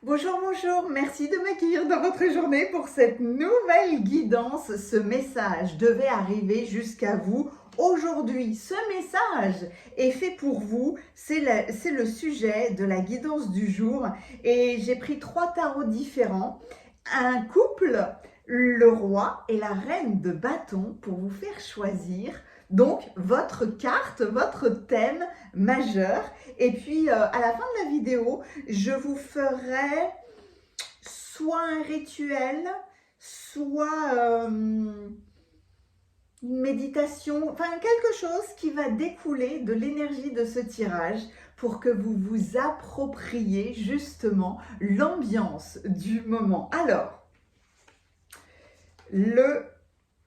Bonjour, bonjour, merci de m'accueillir dans votre journée pour cette nouvelle guidance. Ce message devait arriver jusqu'à vous aujourd'hui. Ce message est fait pour vous, c'est le sujet de la guidance du jour et j'ai pris 3 tarots différents. Un couple, le roi et la reine de bâton pour vous faire choisir donc votre carte, votre thème majeur. Et puis à la fin de la vidéo, je vous ferai soit un rituel, soit une méditation, enfin quelque chose qui va découler de l'énergie de ce tirage pour que vous vous appropriez justement l'ambiance du moment. Alors, le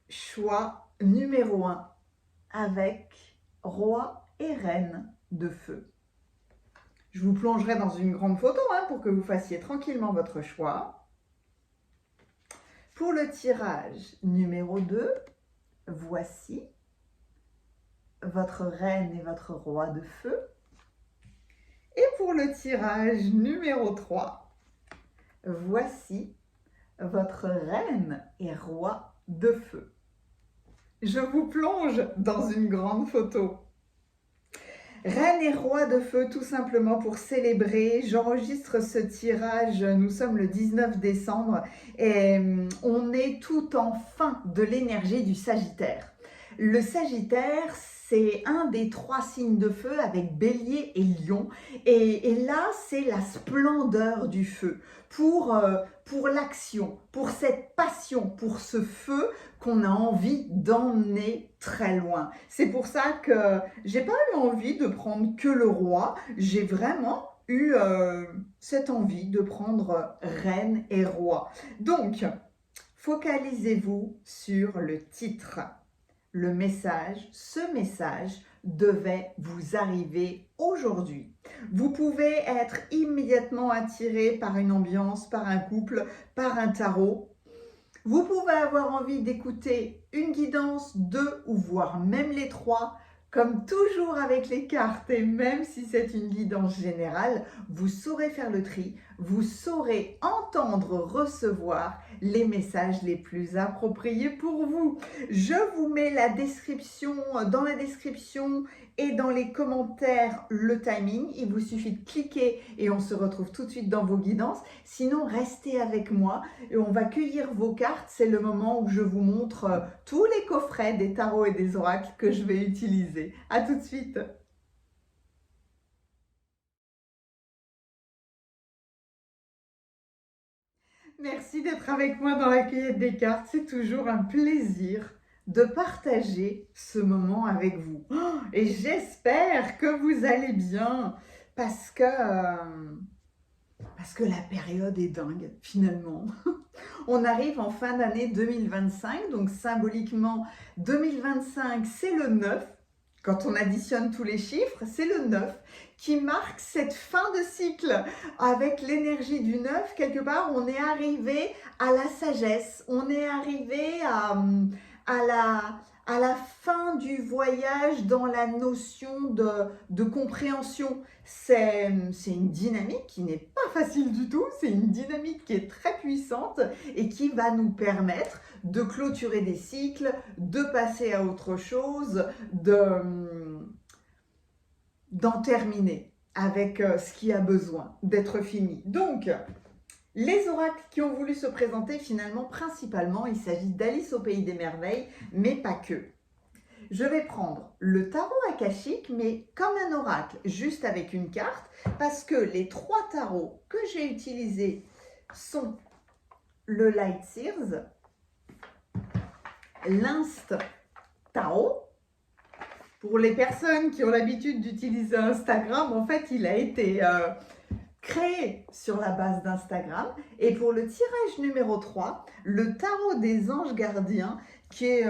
choix numéro 1 avec roi et reine de feu. Je vous plongerai dans une grande photo pour que vous fassiez tranquillement votre choix. Pour le tirage numéro 2, voici votre reine et votre roi de feu. Et pour le tirage numéro 3, voici votre reine et roi de feu. Je vous plonge dans une grande photo. Reine et roi de feu, tout simplement pour célébrer. J'enregistre ce tirage, nous sommes le 19 décembre et on est tout en fin de l'énergie du Sagittaire. Le Sagittaire, c'est un des 3 signes de feu avec Bélier et Lion. Et là, c'est la splendeur du feu pour l'action, pour cette passion, pour ce feu qu'on a envie d'emmener très loin. C'est pour ça que j'ai pas eu envie de prendre que le roi, j'ai vraiment eu cette envie de prendre reine et roi. Donc, focalisez-vous sur le titre. Le message, ce message devait vous arriver aujourd'hui. Vous pouvez être immédiatement attiré par une ambiance, par un couple, par un tarot. Vous pouvez avoir envie d'écouter une guidance, 2 ou voire même les 3. Comme toujours avec les cartes, et même si c'est une guidance générale, vous saurez faire le tri, vous saurez entendre, recevoir les messages les plus appropriés pour vous. Je vous mets la description, dans la description et dans les commentaires, le timing. Il vous suffit de cliquer et on se retrouve tout de suite dans vos guidances. Sinon, restez avec moi et on va cueillir vos cartes. C'est le moment où je vous montre tous les coffrets des tarots et des oracles que je vais utiliser. À tout de suite. Merci d'être avec moi dans la cueillette des cartes. C'est toujours un plaisir de partager ce moment avec vous. Et j'espère que vous allez bien parce que la période est dingue finalement. On arrive en fin d'année 2025, donc symboliquement 2025 c'est le 9. Quand on additionne tous les chiffres, c'est le 9 qui marque cette fin de cycle. Avec l'énergie du 9, quelque part, on est arrivé à la sagesse, on est arrivé à la fin du voyage dans la notion de compréhension. C'est une dynamique qui n'est pas facile du tout, c'est une dynamique qui est très puissante et qui va nous permettre de clôturer des cycles, de passer à autre chose, d'en terminer avec ce qui a besoin d'être fini. Donc, les oracles qui ont voulu se présenter, finalement, principalement, il s'agit d'Alice au Pays des Merveilles, mais pas que. Je vais prendre le tarot akashique, mais comme un oracle, juste avec une carte, parce que les 3 tarots que j'ai utilisés sont le Light Seers, l'Inst Tarot. Pour les personnes qui ont l'habitude d'utiliser Instagram, en fait, il a été créé sur la base d'Instagram. Et pour le tirage numéro 3, le tarot des anges gardiens, qui est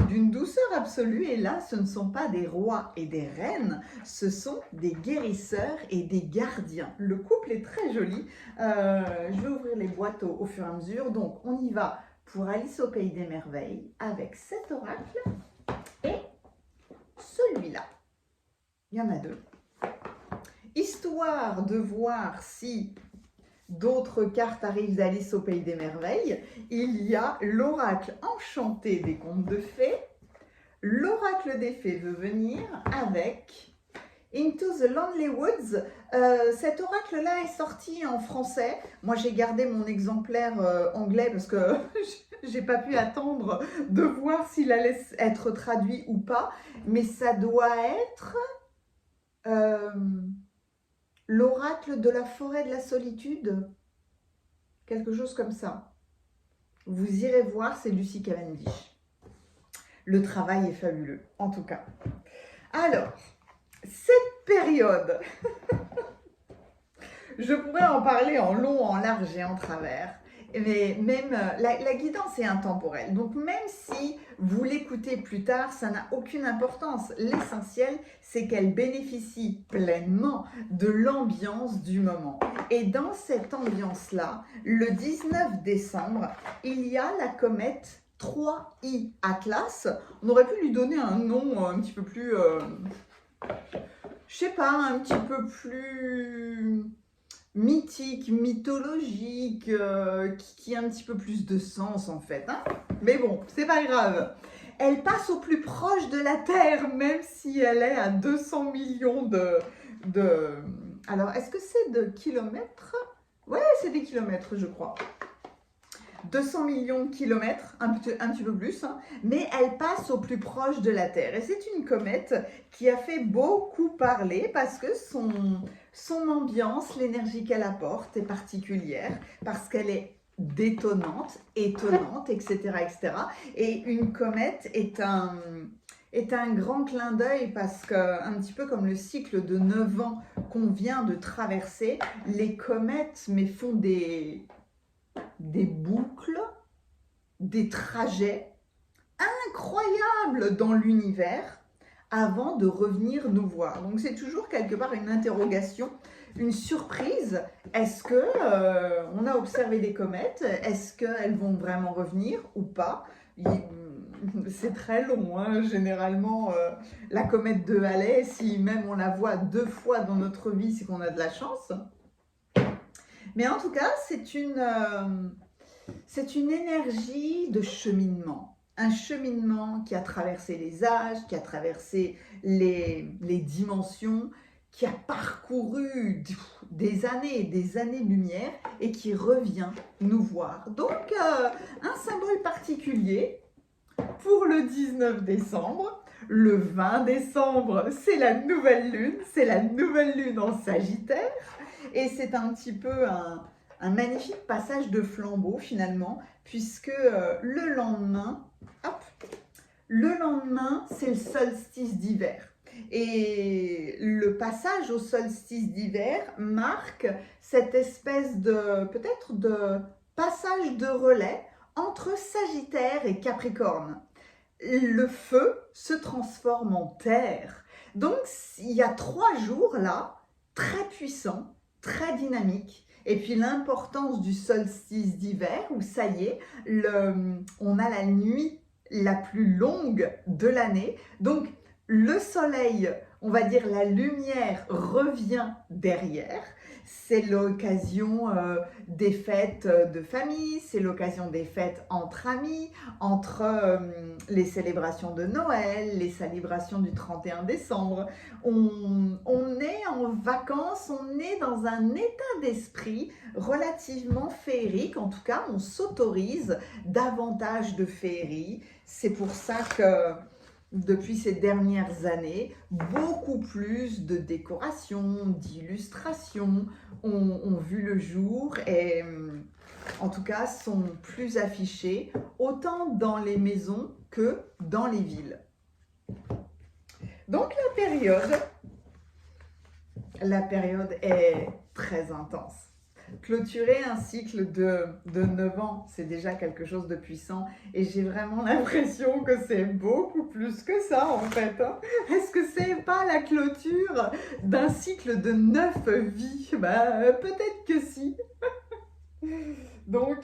d'une douceur absolue. Et là, ce ne sont pas des rois et des reines, ce sont des guérisseurs et des gardiens. Le couple est très joli. Je vais ouvrir les boîtes au fur et à mesure. Donc, on y va pour Alice au Pays des Merveilles avec cet oracle et celui-là. Il y en a 2. Histoire de voir si d'autres cartes arrivent d'Alice au Pays des Merveilles. Il y a l'oracle enchanté des contes de fées. L'oracle des fées veut venir avec Into the Lonely Woods. Cet oracle-là est sorti en français. Moi, j'ai gardé mon exemplaire anglais parce que j'ai pas pu attendre de voir s'il allait être traduit ou pas. Mais ça doit être l'oracle de la forêt de la solitude. Quelque chose comme ça. Vous irez voir, c'est Lucy Cavendish. Le travail est fabuleux, en tout cas. Alors, cette période, je pourrais en parler en long, en large et en travers, mais même la guidance est intemporelle. Donc même si vous l'écoutez plus tard, ça n'a aucune importance. L'essentiel, c'est qu'elle bénéficie pleinement de l'ambiance du moment. Et dans cette ambiance-là, le 19 décembre, il y a la comète 3i Atlas. On aurait pu lui donner un nom un petit peu plus, je sais pas, un petit peu plus mythique, mythologique, qui a un petit peu plus de sens en fait. Hein, mais bon, c'est pas grave. Elle passe au plus proche de la Terre, même si elle est à 200 millions de... Alors, est-ce que c'est de kilomètres? Ouais, c'est des kilomètres, je crois. 200 millions de kilomètres, un petit peu plus, hein, mais elle passe au plus proche de la Terre. Et c'est une comète qui a fait beaucoup parler parce que son ambiance, l'énergie qu'elle apporte est particulière, parce qu'elle est détonnante, étonnante, etc., etc. Et une comète est un grand clin d'œil parce que, un petit peu comme le cycle de 9 ans qu'on vient de traverser, les comètes font des boucles, des trajets incroyables dans l'univers avant de revenir nous voir. Donc c'est toujours quelque part une interrogation, une surprise. Est-ce que on a observé des comètes? Est-ce qu'elles vont vraiment revenir ou pas? C'est très long, hein. Généralement, la comète de Halley, si même on la voit 2 fois dans notre vie, c'est qu'on a de la chance. Mais en tout cas, c'est une énergie de cheminement. Un cheminement qui a traversé les âges, qui a traversé les dimensions, qui a parcouru des années-lumière et qui revient nous voir. Donc, un symbole particulier pour le 19 décembre. Le 20 décembre, c'est la nouvelle lune en Sagittaire. Et c'est un petit peu un magnifique passage de flambeau finalement, puisque le lendemain, c'est le solstice d'hiver. Et le passage au solstice d'hiver marque cette espèce peut-être de passage de relais entre Sagittaire et Capricorne. Le feu se transforme en terre. Donc, il y a 3 jours là, très puissants, très dynamiques. Et puis l'importance du solstice d'hiver, où ça y est, on a la nuit la plus longue de l'année. Donc, le soleil, on va dire la lumière, revient derrière. C'est l'occasion des fêtes de famille, c'est l'occasion des fêtes entre amis, entre les célébrations de Noël, les célébrations du 31 décembre. On est en vacances, on est dans un état d'esprit relativement féerique. En tout cas, on s'autorise davantage de féerie. C'est pour ça que depuis ces dernières années, beaucoup plus de décorations, d'illustrations ont vu le jour et en tout cas sont plus affichées autant dans les maisons que dans les villes. Donc la période est très intense. Clôturer un cycle de 9 ans, c'est déjà quelque chose de puissant et j'ai vraiment l'impression que c'est beaucoup plus que ça en fait. Hein. Est-ce que c'est pas la clôture d'un cycle de 9 vies? Peut-être que si. Donc,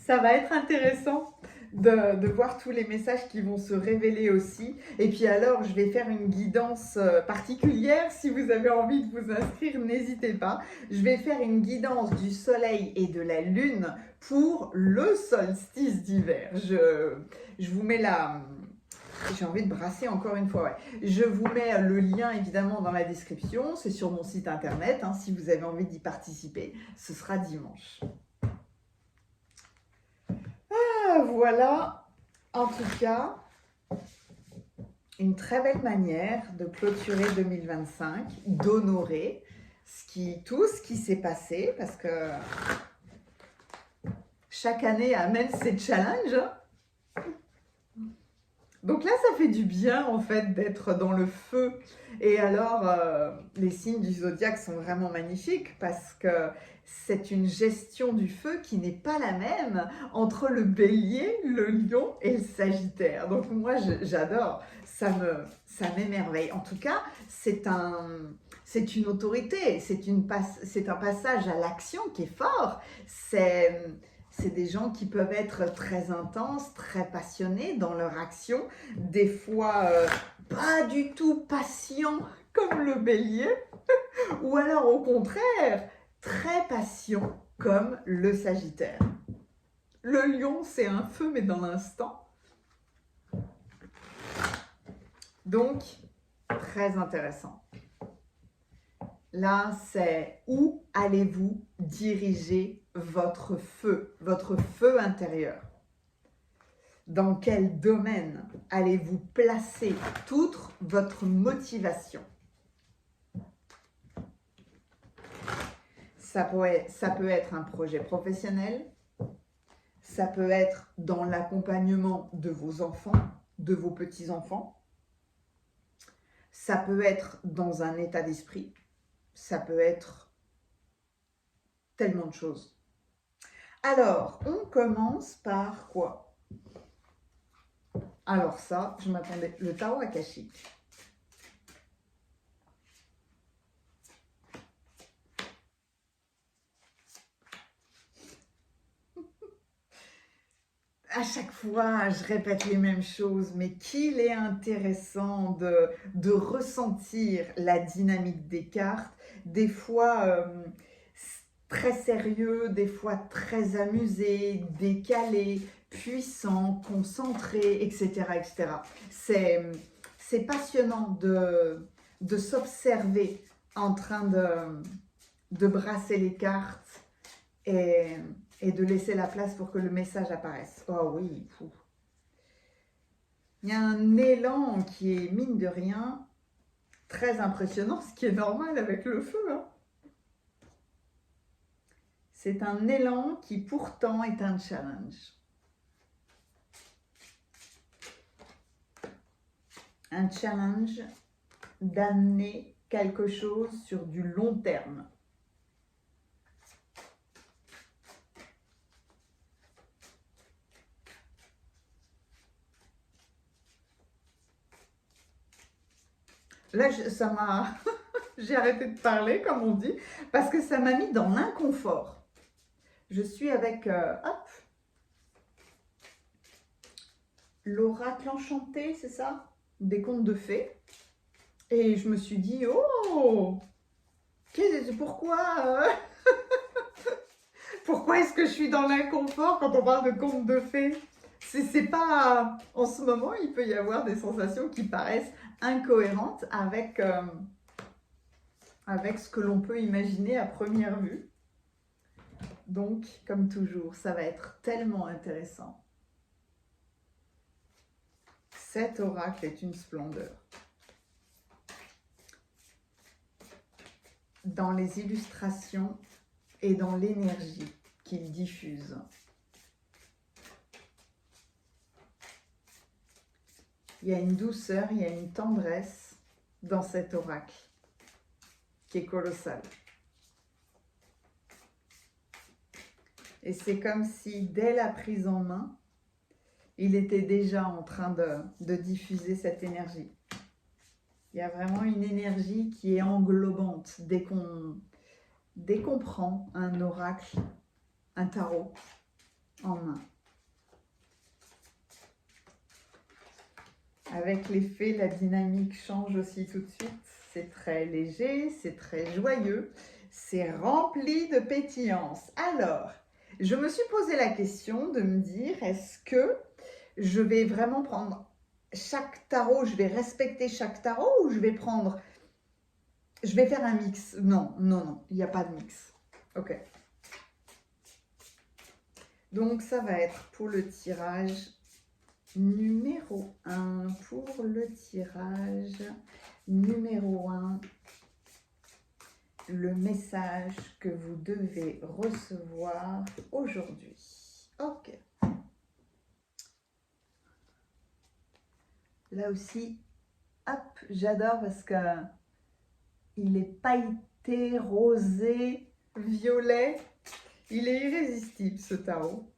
ça va être intéressant de voir tous les messages qui vont se révéler aussi. Et puis alors, je vais faire une guidance particulière. Si vous avez envie de vous inscrire, n'hésitez pas. Je vais faire une guidance du soleil et de la lune pour le solstice d'hiver. Je vous mets la... J'ai envie de brasser encore une fois, ouais. Je vous mets le lien évidemment dans la description. C'est sur mon site internet. Hein, si vous avez envie d'y participer, ce sera dimanche. Voilà, en tout cas, une très belle manière de clôturer 2025, d'honorer tout ce qui s'est passé, parce que chaque année amène ses challenges. Donc là, ça fait du bien en fait d'être dans le feu. Et alors, les signes du zodiaque sont vraiment magnifiques parce que c'est une gestion du feu qui n'est pas la même entre le bélier, le lion et le sagittaire. Donc moi, j'adore, ça m'émerveille. En tout cas, c'est une autorité, c'est un passage à l'action qui est fort. C'est des gens qui peuvent être très intenses, très passionnés dans leur action, des fois pas du tout patients comme le bélier, ou alors au contraire, très patients comme le sagittaire. Le lion, c'est un feu mais dans l'instant. Donc, très intéressant. Là, c'est où allez-vous diriger votre feu intérieur? Dans quel domaine allez-vous placer toute votre motivation? Ça peut être un projet professionnel, ça peut être dans l'accompagnement de vos enfants, de vos petits-enfants, ça peut être dans un état d'esprit, ça peut être tellement de choses. Alors, on commence par quoi? Alors ça, je m'attendais, le tarot akashique. À chaque fois, je répète les mêmes choses, mais qu'il est intéressant de ressentir la dynamique des cartes, des fois très sérieux, des fois très amusé, décalé, puissant, concentré, etc. etc. C'est passionnant de s'observer en train de brasser les cartes et de laisser la place pour que le message apparaisse. Oh oui, fou. Il y a un élan qui est, mine de rien, très impressionnant, ce qui est normal avec le feu. Hein. C'est un élan qui pourtant est un challenge. Un challenge d'amener quelque chose sur du long terme. Là, ça m'a... J'ai arrêté de parler, comme on dit, parce que ça m'a mis dans l'inconfort. Je suis avec, hop, l'oracle enchanté, c'est ça? Des contes de fées. Et je me suis dit, oh, pourquoi pourquoi est-ce que je suis dans l'inconfort quand on parle de contes de fées? C'est pas... En ce moment, il peut y avoir des sensations qui paraissent incohérentes avec ce que l'on peut imaginer à première vue. Donc, comme toujours, ça va être tellement intéressant. Cet oracle est une splendeur. Dans les illustrations et dans l'énergie qu'il diffuse. Il y a une douceur, il y a une tendresse dans cet oracle qui est colossale. Et c'est comme si, dès la prise en main, il était déjà en train de diffuser cette énergie. Il y a vraiment une énergie qui est englobante dès qu'on prend un oracle, un tarot en main. Avec l'effet, la dynamique change aussi tout de suite. C'est très léger, c'est très joyeux, c'est rempli de pétillance. Alors, je me suis posé la question de me dire, est-ce que je vais vraiment prendre chaque tarot, je vais respecter chaque tarot ou je vais prendre, je vais faire un mix? Non, non, non, il n'y a pas de mix. Ok. Donc, ça va être pour le tirage numéro 1, pour le tirage numéro 1, le message que vous devez recevoir aujourd'hui. Ok. Là aussi, hop, j'adore parce que il est pailleté, rosé, violet. Il est irrésistible ce tarot.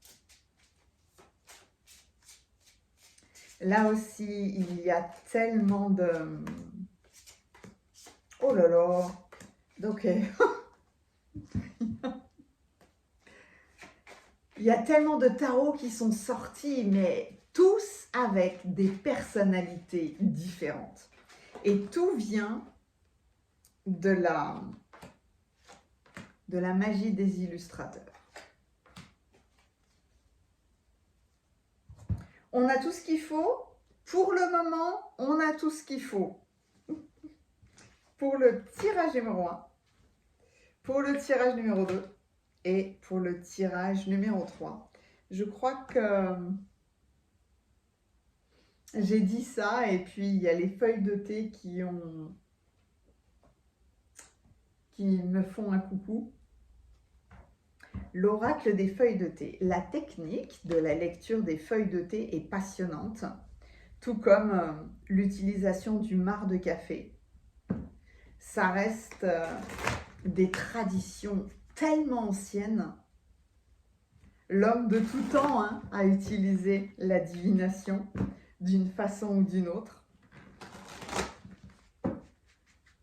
Là aussi, il y a tellement de... Oh là là. Ok. Il y a tellement de tarots qui sont sortis, mais tous avec des personnalités différentes. Et tout vient de la magie des illustrateurs. On a tout ce qu'il faut. Pour le moment, on a tout ce qu'il faut. Pour le tirage numéro 1, pour le tirage numéro 2 et pour le tirage numéro 3. Je crois que j'ai dit ça et puis il y a les feuilles de thé qui me font un coucou. L'oracle des feuilles de thé. La technique de la lecture des feuilles de thé est passionnante, tout comme l'utilisation du marc de café. Ça reste des traditions tellement anciennes. L'homme de tout temps a utilisé la divination d'une façon ou d'une autre.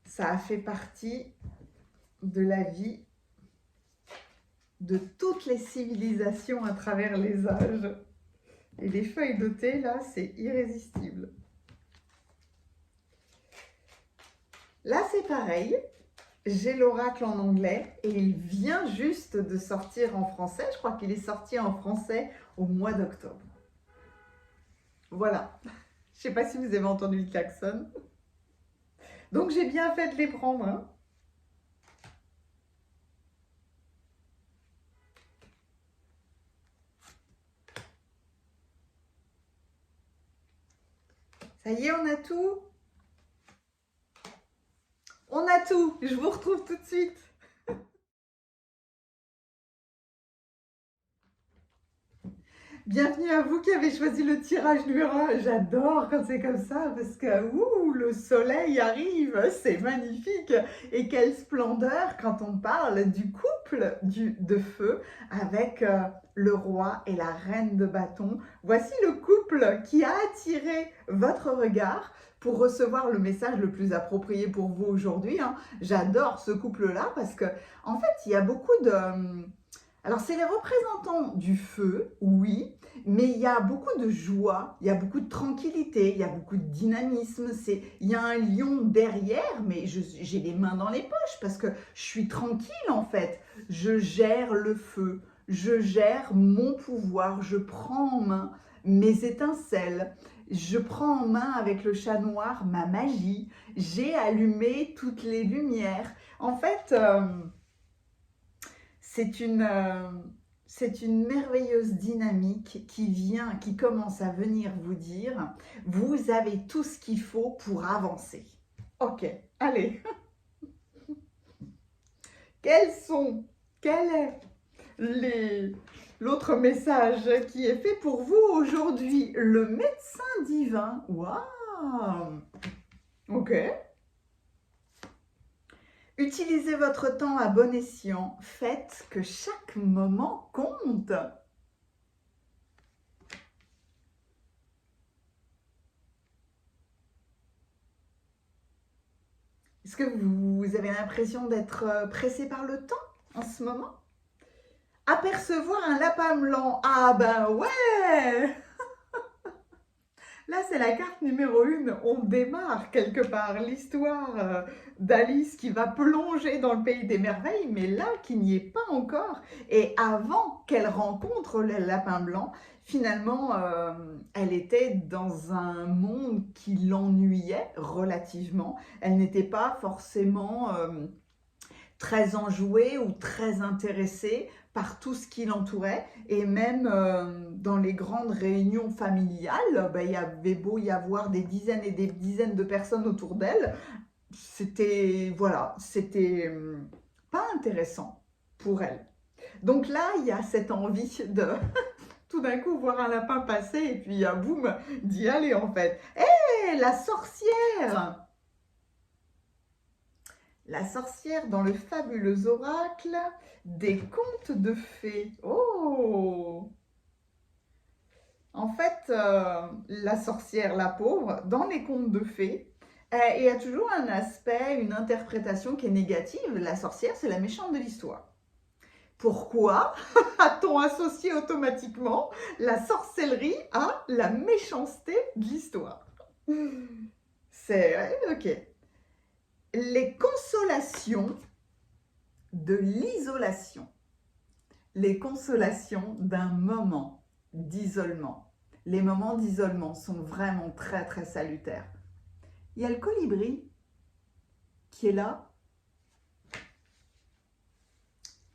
Ça a fait partie de la vie de toutes les civilisations à travers les âges. Et les feuilles de thé, là, c'est irrésistible. Là, c'est pareil. J'ai l'oracle en anglais et il vient juste de sortir en français. Je crois qu'il est sorti en français au mois d'octobre. Voilà. Je ne sais pas si vous avez entendu le klaxon. Donc, j'ai bien fait de les prendre. Hein. Ça y est, on a tout. On a tout. Je vous retrouve tout de suite. Bienvenue à vous qui avez choisi le tirage numéro 1. J'adore quand c'est comme ça parce que le soleil arrive, c'est magnifique. Et quelle splendeur quand on parle du couple de feu avec le roi et la reine de bâton. Voici le couple qui a attiré votre regard pour recevoir le message le plus approprié pour vous aujourd'hui. Hein. J'adore ce couple-là parce que en fait, il y a beaucoup de... Alors, c'est les représentants du feu, oui, mais il y a beaucoup de joie, il y a beaucoup de tranquillité, il y a beaucoup de dynamisme. Il y a un lion derrière, mais j'ai les mains dans les poches parce que je suis tranquille en fait. Je gère le feu, je gère mon pouvoir, je prends en main mes étincelles. Je prends en main avec le chat noir ma magie. J'ai allumé toutes les lumières. En fait... c'est une merveilleuse dynamique qui commence à venir vous dire, vous avez tout ce qu'il faut pour avancer. Ok, allez. Quel est l'autre message qui est fait pour vous aujourd'hui? Le médecin divin. Waouh. Ok. Utilisez votre temps à bon escient. Faites que chaque moment compte. Est-ce que vous avez l'impression d'être pressé par le temps en ce moment? Apercevoir un lapin blanc. Ah ben ouais. Là, c'est la carte numéro 1. On démarre quelque part l'histoire d'Alice qui va plonger dans le pays des merveilles, mais là, qui n'y est pas encore. Et avant qu'elle rencontre le lapin blanc, finalement, elle était dans un monde qui l'ennuyait relativement. Elle n'était pas forcément très enjouée ou très intéressée par tout ce qui l'entourait. Et même dans les grandes réunions familiales, il y avait beau y avoir des dizaines et des dizaines de personnes autour d'elle, c'était voilà, c'était pas intéressant pour elle. Donc là, il y a cette envie de tout d'un coup voir un lapin passer et puis boum, d'y aller en fait. Hé, la sorcière! La sorcière dans le fabuleux oracle des contes de fées. Oh! En fait, la sorcière, la pauvre, dans les contes de fées, il y a toujours un aspect, une interprétation qui est négative. La sorcière, c'est la méchante de l'histoire. Pourquoi a-t-on associé automatiquement la sorcellerie à la méchanceté de l'histoire? C'est ok. Les consolations de l'isolation. Les consolations d'un moment d'isolement. Les moments d'isolement sont vraiment très très salutaires. Il y a le colibri qui est là.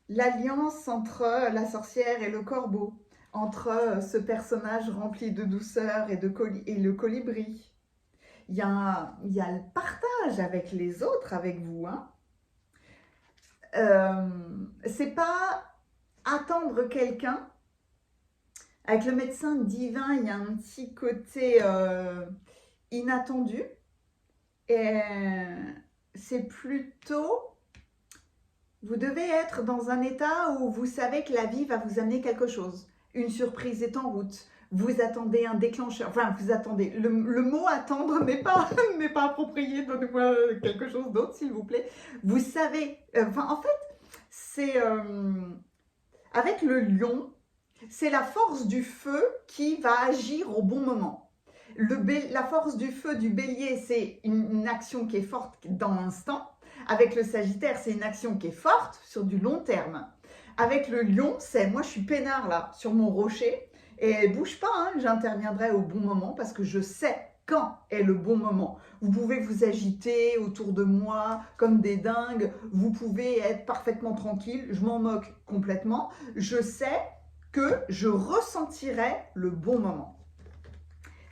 L'alliance entre la sorcière et le corbeau, entre ce personnage rempli de douceur et le colibri. Il y a le partage avec les autres, avec vous. Hein. C'est pas attendre quelqu'un. Avec le médecin divin, il y a un petit côté inattendu. Et c'est plutôt, vous devez être dans un état où vous savez que la vie va vous amener quelque chose. Une surprise est en route. Vous attendez un déclencheur. Enfin, vous attendez. Le mot attendre n'est pas approprié. Donnez-moi quelque chose d'autre, s'il vous plaît. Vous savez. En fait, c'est avec le lion, c'est la force du feu qui va agir au bon moment. La force du feu du bélier, c'est une action qui est forte dans l'instant. Avec le sagittaire, c'est une action qui est forte sur du long terme. Avec le lion, c'est moi je suis peinard là, sur mon rocher, et bouge pas, hein, j'interviendrai au bon moment parce que je sais quand est le bon moment. Vous pouvez vous agiter autour de moi comme des dingues, vous pouvez être parfaitement tranquille, je m'en moque complètement. Je sais que je ressentirai le bon moment.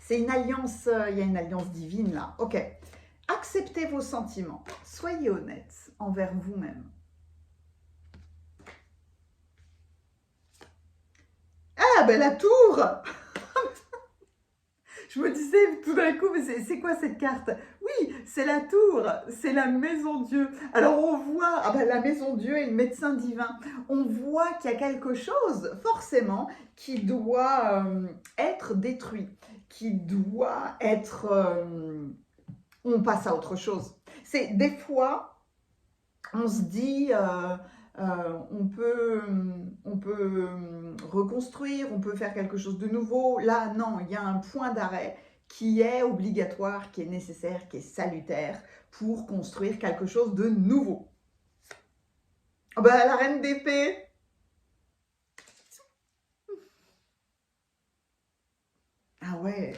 C'est une alliance, il y a une alliance divine là. Ok. Acceptez vos sentiments. Soyez honnête envers vous-même. Ah, ben la tour. Je me disais tout d'un coup, mais c'est quoi cette carte? Oui, c'est la tour, c'est la maison Dieu. Alors on voit, la maison Dieu et le médecin divin, on voit qu'il y a quelque chose, forcément, qui doit être détruit, qui doit être... on passe à autre chose. C'est des fois, on se dit... on peut reconstruire, on peut faire quelque chose de nouveau. Là, non, il y a un point d'arrêt qui est obligatoire, qui est nécessaire, qui est salutaire pour construire quelque chose de nouveau. La reine d'épée. Ah ouais.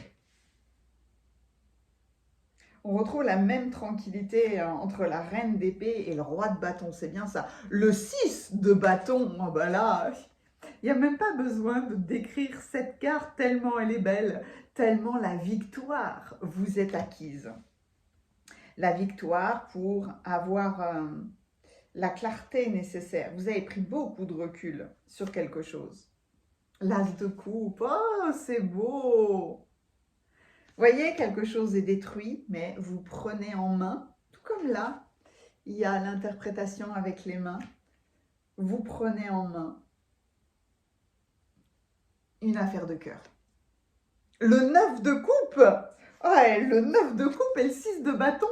On retrouve la même tranquillité entre la reine d'épée et le roi de bâton, c'est bien ça. Le 6 de bâton, là, il n'y a même pas besoin de décrire cette carte tellement elle est belle, tellement la victoire vous est acquise. La victoire pour avoir la clarté nécessaire. Vous avez pris beaucoup de recul sur quelque chose. L'as de coupe, oh c'est beau! Voyez, quelque chose est détruit, mais vous prenez en main, tout comme là, il y a l'interprétation avec les mains. Vous prenez en main une affaire de cœur. Le 9 de coupe, ouais, le 9 de coupe et le 6 de bâton.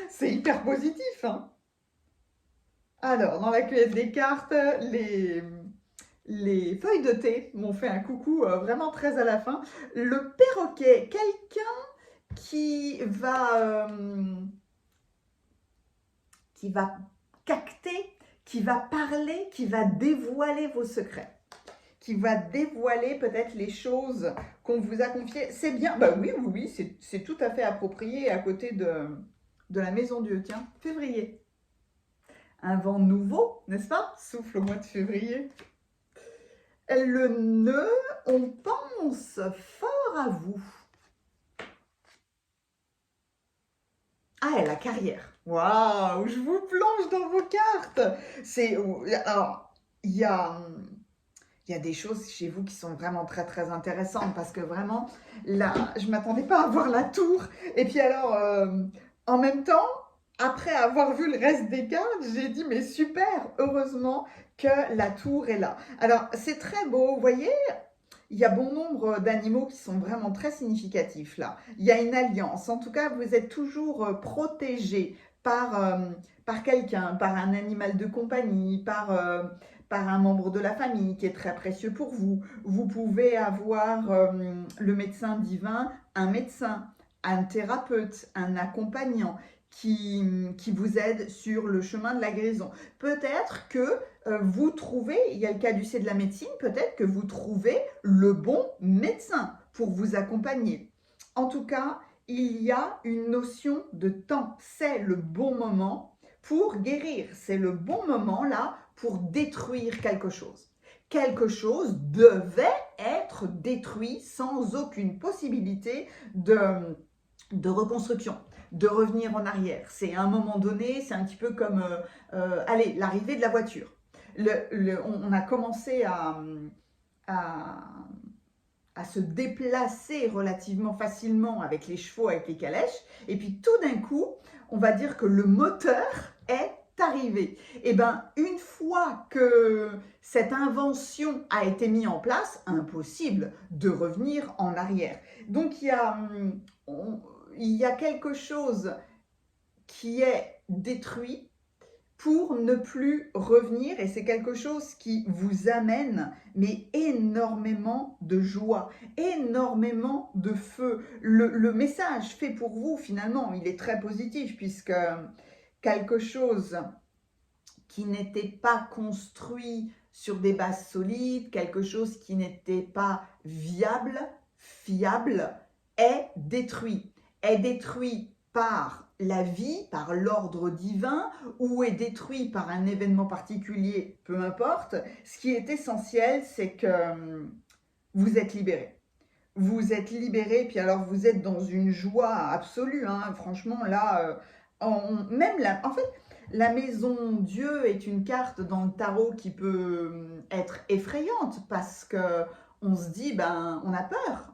C'est hyper positif, hein. Alors, dans la cueillette des cartes, les feuilles de thé m'ont fait un coucou vraiment très à la fin. Le perroquet, quelqu'un qui va capter, qui va parler, qui va dévoiler vos secrets, qui va dévoiler peut-être les choses qu'on vous a confiées. C'est bien, bah oui, oui, oui, c'est tout à fait approprié à côté de la maison Dieu. Tiens, février. Un vent nouveau, n'est-ce pas? Souffle au mois de février. Le nœud, on pense fort à vous. Ah, et la carrière. Waouh, je vous plonge dans vos cartes. Alors, il y a des choses chez vous qui sont vraiment très très intéressantes parce que vraiment, là, je ne m'attendais pas à voir la tour. Et puis alors, en même temps, après avoir vu le reste des cartes, j'ai dit, mais super, heureusement que la tour est là. Alors, c'est très beau, vous voyez, il y a bon nombre d'animaux qui sont vraiment très significatifs là. Il y a une alliance. En tout cas, vous êtes toujours protégé par quelqu'un, par un animal de compagnie, par un membre de la famille qui est très précieux pour vous. Vous pouvez avoir le médecin divin, un médecin, un thérapeute, un accompagnant qui vous aide sur le chemin de la guérison. Peut-être que vous trouvez, il y a le caducée de la médecine, peut-être que vous trouvez le bon médecin pour vous accompagner. En tout cas, il y a une notion de temps. C'est le bon moment pour guérir. C'est le bon moment là pour détruire quelque chose. Quelque chose devait être détruit sans aucune possibilité de reconstruction, de revenir en arrière. C'est à un moment donné, c'est un petit peu comme allez, l'arrivée de la voiture. On a commencé à, à se déplacer relativement facilement avec les chevaux, avec les calèches, et puis tout d'un coup, on va dire que le moteur est arrivé. Et bien, une fois que cette invention a été mise en place, impossible de revenir en arrière. Donc, il y a quelque chose qui est détruit pour ne plus revenir, et c'est quelque chose qui vous amène mais énormément de joie, énormément de feu. Le message fait pour vous finalement, il est très positif puisque quelque chose qui n'était pas construit sur des bases solides, quelque chose qui n'était pas viable, fiable, est détruit. Est détruit par la vie, par l'ordre divin, ou est détruit par un événement particulier, peu importe. Ce qui est essentiel, c'est que vous êtes libéré. Vous êtes libéré, puis alors vous êtes dans une joie absolue. Hein. Franchement, là, en fait, la maison Dieu est une carte dans le tarot qui peut être effrayante parce que on se dit, ben, on a peur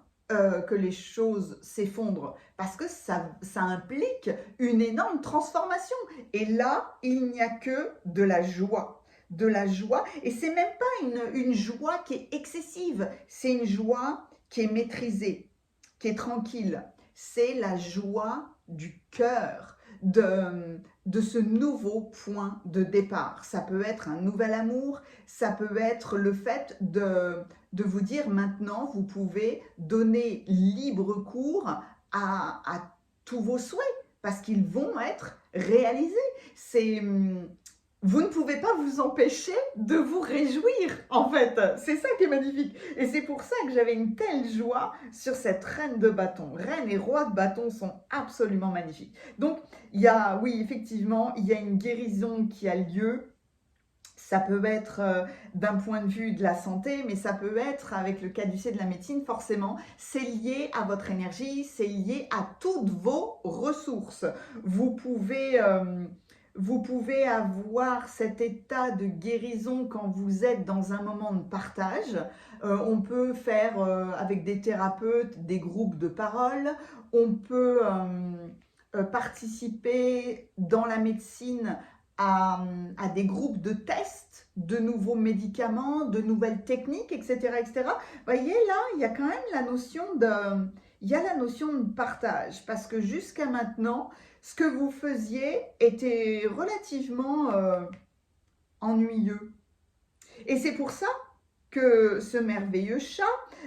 que les choses s'effondrent parce que ça implique une énorme transformation. Et là, il n'y a que de la joie. De la joie. Et c'est même pas une joie qui est excessive. C'est une joie qui est maîtrisée, qui est tranquille. C'est la joie du cœur de ce nouveau point de départ. Ça peut être un nouvel amour, ça peut être le fait de vous dire maintenant, vous pouvez donner libre cours à tous vos souhaits parce qu'ils vont être réalisés. Vous ne pouvez pas vous empêcher de vous réjouir, en fait. C'est ça qui est magnifique. Et c'est pour ça que j'avais une telle joie sur cette reine de bâton. Reine et roi de bâton sont absolument magnifiques. Donc, oui, effectivement, il y a une guérison qui a lieu. Ça peut être d'un point de vue de la santé, mais ça peut être avec le caducée de la médecine, forcément. C'est lié à votre énergie, c'est lié à toutes vos ressources. Vous pouvez avoir cet état de guérison quand vous êtes dans un moment de partage. On peut faire avec des thérapeutes des groupes de parole. On peut participer dans la médecine à des groupes de tests de nouveaux médicaments, de nouvelles techniques, etc., etc. Vous voyez, là, il y a quand même la notion de partage, parce que jusqu'à maintenant, ce que vous faisiez était relativement ennuyeux. Et c'est pour ça que ce merveilleux chat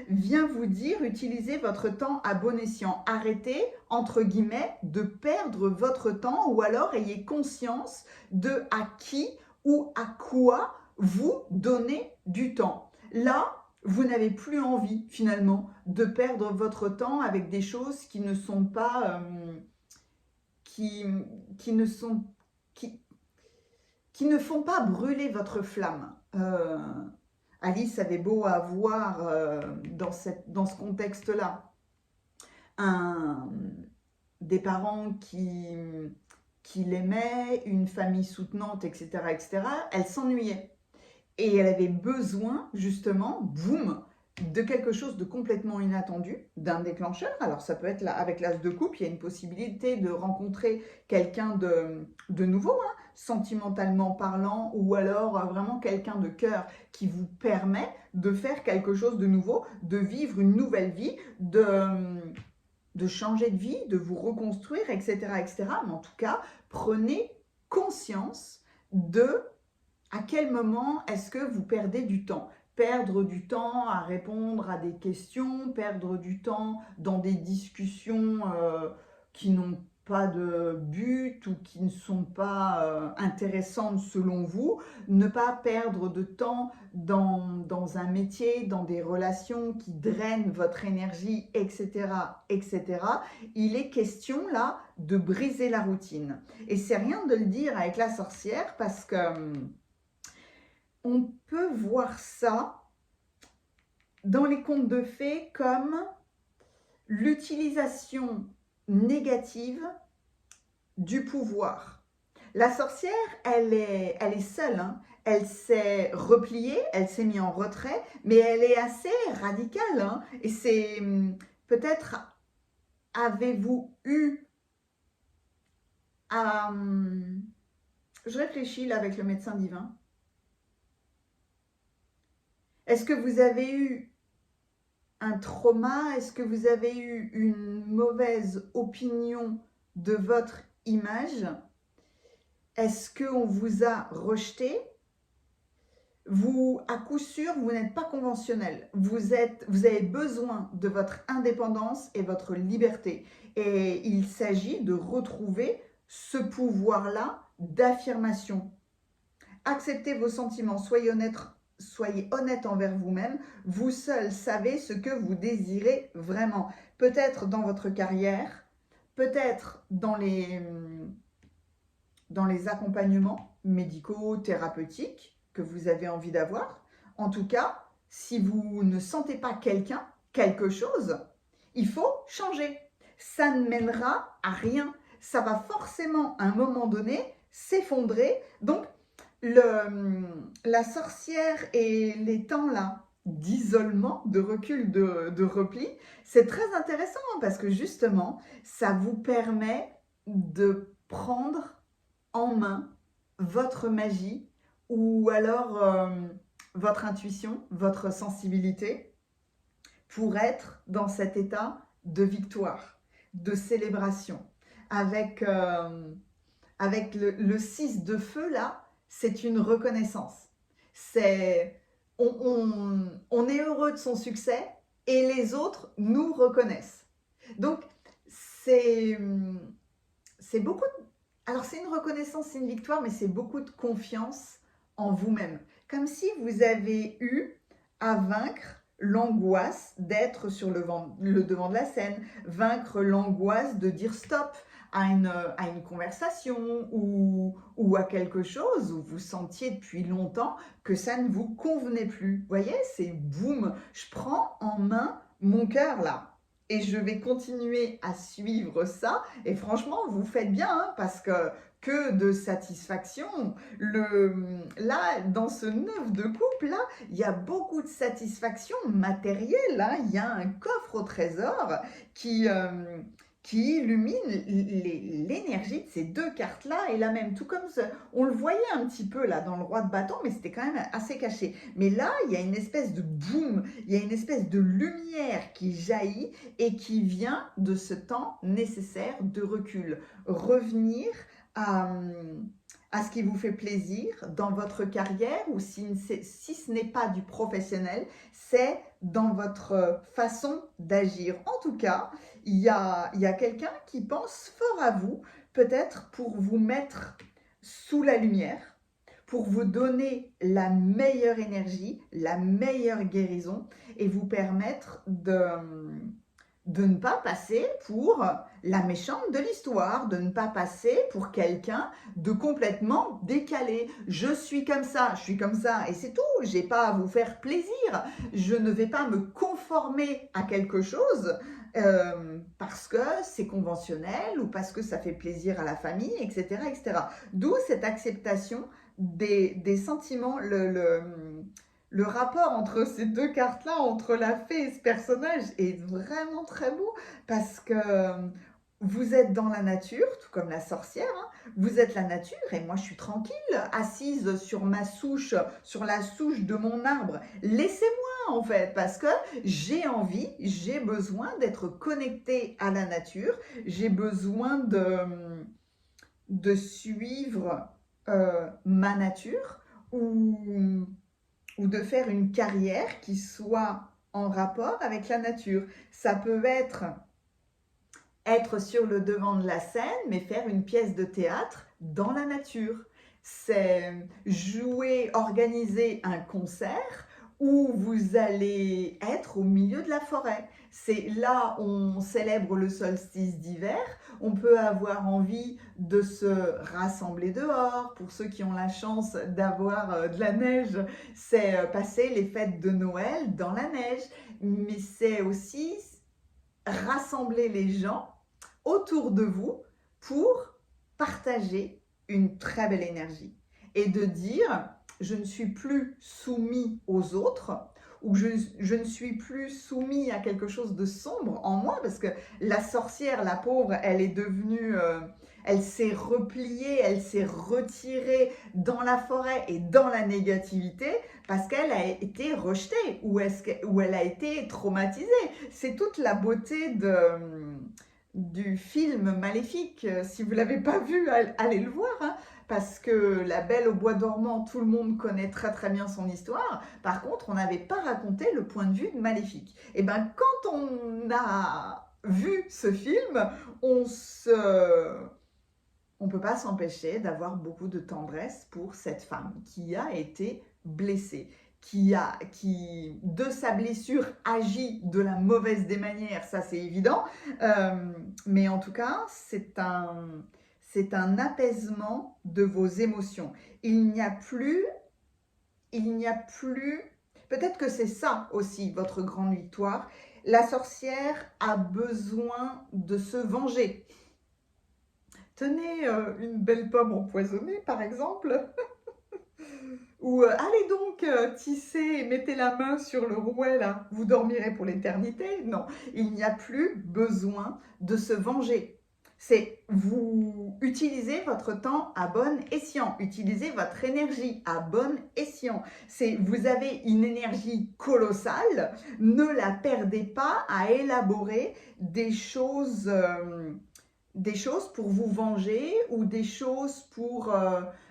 vient vous dire utilisez votre temps à bon escient. Arrêtez, entre guillemets, de perdre votre temps ou alors ayez conscience de à qui ou à quoi vous donnez du temps. Là, vous n'avez plus envie finalement de perdre votre temps avec des choses qui ne sont pas... qui ne sont... qui ne font pas brûler votre flamme. Alice avait beau avoir, dans ce contexte-là, des parents qui l'aimaient, une famille soutenante, etc., etc., elle s'ennuyait. Et elle avait besoin, justement, boum, de quelque chose de complètement inattendu, d'un déclencheur. Alors ça peut être là, avec l'as de coupe, il y a une possibilité de rencontrer quelqu'un de nouveau, hein, sentimentalement parlant, ou alors vraiment quelqu'un de cœur qui vous permet de faire quelque chose de nouveau, de vivre une nouvelle vie, de changer de vie, de vous reconstruire, etc., etc. Mais en tout cas, prenez conscience de à quel moment est-ce que vous perdez du temps. Perdre du temps à répondre à des questions, perdre du temps dans des discussions qui n'ont pas de but ou qui ne sont pas intéressantes selon vous, ne pas perdre de temps dans un métier, dans des relations qui drainent votre énergie, etc., etc. Il est question là de briser la routine. Et c'est rien de le dire avec la sorcière parce que on peut voir ça dans les contes de fées comme l'utilisation négative du pouvoir. La sorcière, elle est seule, hein. Elle s'est repliée, elle s'est mise en retrait, mais elle est assez radicale, hein. Et c'est peut-être avez-vous eu je réfléchis là avec le médecin divin. Est-ce que vous avez eu un trauma? Est-ce que vous avez eu une mauvaise opinion de votre image? Est-ce qu'on vous a rejeté? Vous, à coup sûr, vous n'êtes pas conventionnel. Vous avez besoin de votre indépendance et votre liberté. Et il s'agit de retrouver ce pouvoir-là d'affirmation. Acceptez vos sentiments, soyez honnête envers vous-même. Vous seul savez ce que vous désirez vraiment. Peut-être dans votre carrière, peut-être dans les accompagnements médicaux, thérapeutiques que vous avez envie d'avoir. En tout cas, si vous ne sentez pas quelque chose, il faut changer. Ça ne mènera à rien. Ça va forcément, à un moment donné, s'effondrer. Donc, la sorcière et les temps là d'isolement, de recul, de repli, c'est très intéressant parce que justement, ça vous permet de prendre en main votre magie ou alors votre intuition, votre sensibilité pour être dans cet état de victoire, de célébration. Avec le 6 de feu là, c'est une reconnaissance. On est heureux de son succès et les autres nous reconnaissent. Donc, c'est beaucoup alors c'est une reconnaissance, c'est une victoire, mais c'est beaucoup de confiance en vous-même. Comme si vous avez eu à vaincre l'angoisse d'être sur le devant de la scène, vaincre l'angoisse de dire stop à une conversation ou à quelque chose où vous sentiez depuis longtemps que ça ne vous convenait plus. Vous voyez, c'est boum, je prends en main mon cœur là. Et je vais continuer à suivre ça. Et franchement, vous faites bien, hein, parce que de satisfaction. Là, dans ce 9 de couple, là, il y a beaucoup de satisfaction matérielle. Hein. Il y a un coffre au trésor qui illumine l'énergie de ces deux cartes-là. Et là même, tout comme ça, on le voyait un petit peu là dans le roi de bâton, mais c'était quand même assez caché. Mais là, il y a une espèce de boum, il y a une espèce de lumière qui jaillit et qui vient de ce temps nécessaire de recul. Revenir à à ce qui vous fait plaisir dans votre carrière, ou si ce n'est pas du professionnel, c'est dans votre façon d'agir. En tout cas, il y a quelqu'un qui pense fort à vous, peut-être pour vous mettre sous la lumière, pour vous donner la meilleure énergie, la meilleure guérison et vous permettre de ne pas passer pour la méchante de l'histoire, de ne pas passer pour quelqu'un de complètement décalé. Je suis comme ça et c'est tout. J'ai pas à vous faire plaisir. Je ne vais pas me conformer à quelque chose parce que c'est conventionnel ou parce que ça fait plaisir à la famille, etc., etc. D'où cette acceptation des sentiments, le rapport entre ces deux cartes-là, entre la fée et ce personnage, est vraiment très beau parce que vous êtes dans la nature, tout comme la sorcière, hein. Vous êtes la nature et moi je suis tranquille, assise sur ma souche, sur la souche de mon arbre. Laissez-moi en fait, parce que j'ai envie, j'ai besoin d'être connectée à la nature, j'ai besoin de suivre ma nature ou de faire une carrière qui soit en rapport avec la nature. Ça peut être sur le devant de la scène, mais faire une pièce de théâtre dans la nature. C'est jouer, organiser un concert où vous allez être au milieu de la forêt. C'est là où on célèbre le solstice d'hiver. On peut avoir envie de se rassembler dehors. Pour ceux qui ont la chance d'avoir de la neige, c'est passer les fêtes de Noël dans la neige. Mais c'est aussi rassembler les gens autour de vous pour partager une très belle énergie et de dire je ne suis plus soumis aux autres ou je ne suis plus soumis à quelque chose de sombre en moi, parce que la sorcière, la pauvre, elle est devenue elle s'est repliée, elle s'est retirée dans la forêt et dans la négativité parce qu'elle a été rejetée ou elle a été traumatisée. C'est toute la beauté du film Maléfique. Si vous ne l'avez pas vu, allez le voir, hein, parce que La Belle au bois dormant, tout le monde connaît très très bien son histoire. Par contre, on n'avait pas raconté le point de vue de Maléfique. Et bien, quand on a vu ce film, on ne peut pas s'empêcher d'avoir beaucoup de tendresse pour cette femme qui a été blessée, qui, de sa blessure, agit de la mauvaise des manières, ça c'est évident, mais en tout cas, c'est un apaisement de vos émotions. Il n'y a plus, peut-être que c'est ça aussi votre grande victoire, la sorcière a besoin de se venger. Tenez une belle pomme empoisonnée, par exemple, ou allez donc tisser et mettez la main sur le rouet, là, vous dormirez pour l'éternité. Non, il n'y a plus besoin de se venger. C'est vous utilisez votre temps à bon escient, utilisez votre énergie à bon escient. C'est vous avez une énergie colossale, ne la perdez pas à élaborer des choses pour vous venger ou des choses pour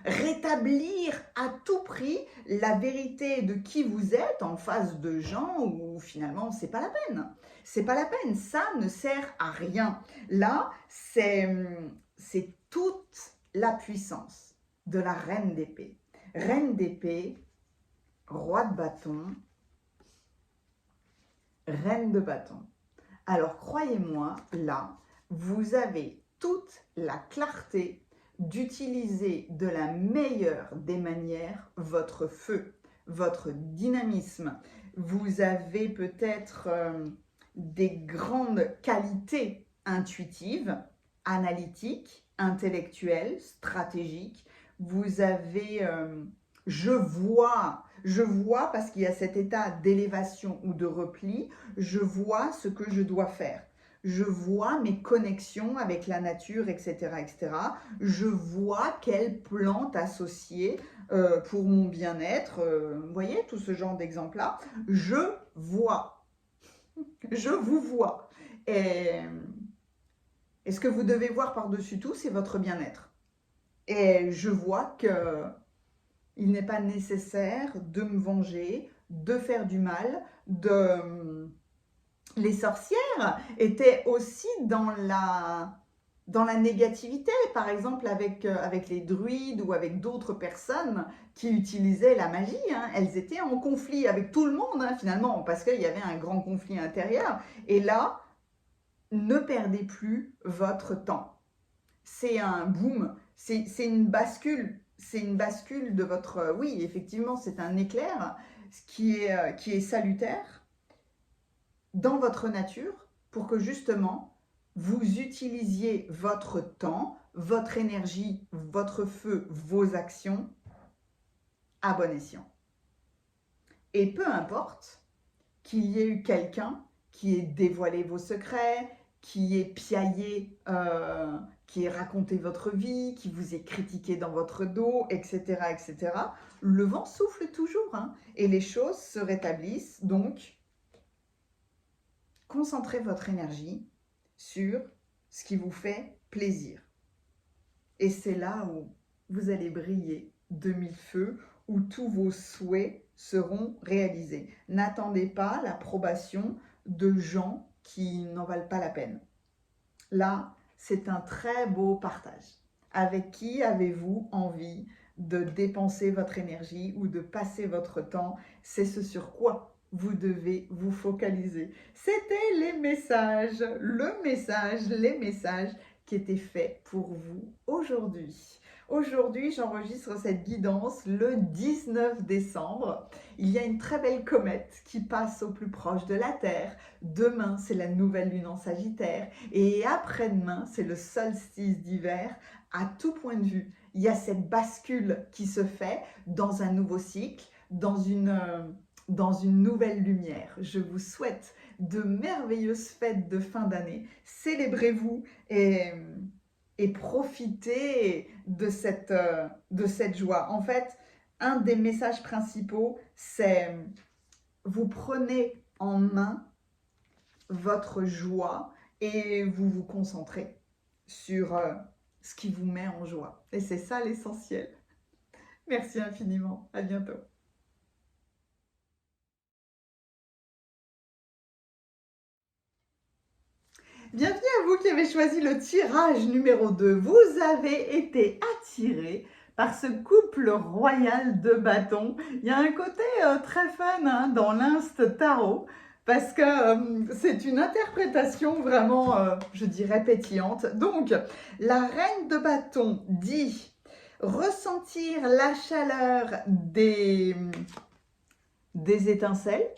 rétablir à tout prix la vérité de qui vous êtes en face de gens où finalement c'est pas la peine. C'est pas la peine, ça ne sert à rien. Là, c'est toute la puissance de la reine d'épée. Reine d'épée, roi de bâton, reine de bâton. Alors croyez-moi, là, vous avez toute la clarté d'utiliser de la meilleure des manières votre feu, votre dynamisme. Vous avez peut-être des grandes qualités intuitives, analytiques, intellectuelles, stratégiques. Vous avez, je vois parce qu'il y a cet état d'élévation ou de repli, je vois ce que je dois faire. Je vois mes connexions avec la nature, etc., etc. Je vois quelles plantes associer pour mon bien-être. Vous voyez, tout ce genre d'exemples-là. Je vois. Je vous vois. Et ce que vous devez voir par-dessus tout, c'est votre bien-être. Et je vois que il n'est pas nécessaire de me venger, de faire du mal, de... Les sorcières étaient aussi dans la négativité, par exemple avec les druides ou avec d'autres personnes qui utilisaient la magie. Hein. Elles étaient en conflit avec tout le monde, hein, finalement, parce qu'il y avait un grand conflit intérieur. Et là, ne perdez plus votre temps. C'est un boom, c'est une bascule. C'est une bascule de votre... Oui, effectivement, c'est un éclair qui est salutaire dans votre nature pour que justement vous utilisiez votre temps, votre énergie, votre feu, vos actions à bon escient. Et peu importe qu'il y ait eu quelqu'un qui ait dévoilé vos secrets, qui ait piaillé, qui ait raconté votre vie, qui vous ait critiqué dans votre dos, etc., etc., le vent souffle toujours, hein, et les choses se rétablissent. Donc, concentrez votre énergie sur ce qui vous fait plaisir. Et c'est là où vous allez briller de mille feux, où tous vos souhaits seront réalisés. N'attendez pas l'approbation de gens qui n'en valent pas la peine. Là, c'est un très beau partage. Avec qui avez-vous envie de dépenser votre énergie ou de passer votre temps? C'est ce sur quoi vous devez vous focaliser. C'était les messages, les messages qui étaient faits pour vous aujourd'hui. Aujourd'hui, j'enregistre cette guidance le 19 décembre. Il y a une très belle comète qui passe au plus proche de la Terre. Demain, c'est la nouvelle lune en Sagittaire. Et après-demain, c'est le solstice d'hiver. À tout point de vue, il y a cette bascule qui se fait dans un nouveau cycle, dans une nouvelle lumière. Je vous souhaite de merveilleuses fêtes de fin d'année. Célébrez-vous et profitez de cette joie. En fait, un des messages principaux, c'est vous prenez en main votre joie et vous vous concentrez sur ce qui vous met en joie. Et c'est ça l'essentiel. Merci infiniment. À bientôt. Bienvenue à vous qui avez choisi le tirage numéro 2. Vous avez été attiré par ce couple royal de bâtons. Il y a un côté très fun, hein, dans l'Inst Tarot, parce que c'est une interprétation vraiment, je dirais, pétillante. Donc, la reine de bâtons dit ressentir la chaleur des étincelles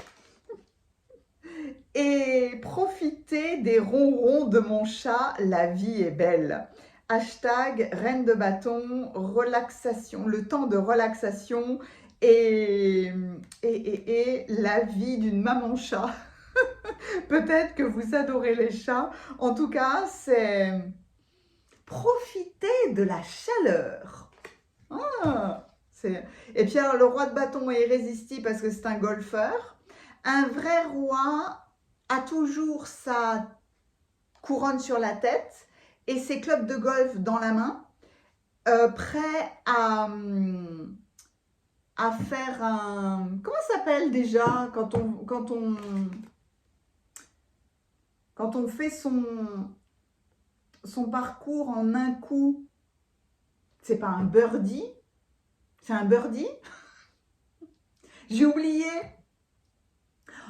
et profiter des ronrons de mon chat, la vie est belle. Hashtag reine de bâton, relaxation, le temps de relaxation et la vie d'une maman chat. Peut-être que vous adorez les chats. En tout cas, c'est profiter de la chaleur. Ah, et puis alors, le roi de bâton est irrésistible parce que c'est un golfeur. Un vrai roi a toujours sa couronne sur la tête et ses clubs de golf dans la main, prêt à faire un... Comment ça s'appelle déjà quand on fait son parcours en un coup? C'est pas un birdie? C'est un birdie? J'ai oublié.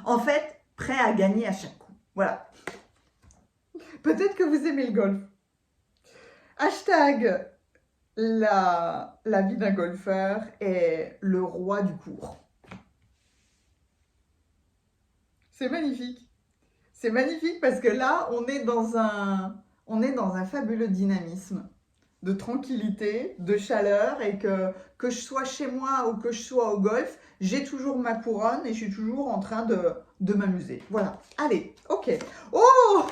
En fait, prêt à gagner à chaque coup. Voilà. Peut-être que vous aimez le golf. Hashtag la vie d'un golfeur est le roi du cours. C'est magnifique. C'est magnifique parce que là, on est dans un fabuleux dynamisme de tranquillité, de chaleur et que je sois chez moi ou que je sois au golf, j'ai toujours ma couronne et je suis toujours en train de m'amuser. Voilà. Allez, ok. Oh!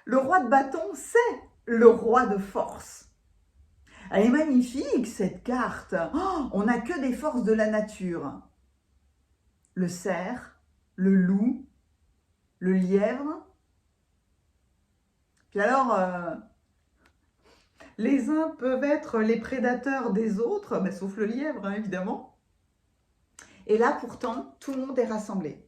Le roi de bâton, c'est le roi de force. Elle est magnifique, cette carte. Oh, on n'a que des forces de la nature. Le cerf, le loup, le lièvre. Puis alors, Les uns peuvent être les prédateurs des autres, mais sauf le lièvre, hein, évidemment. Et là, pourtant, tout le monde est rassemblé.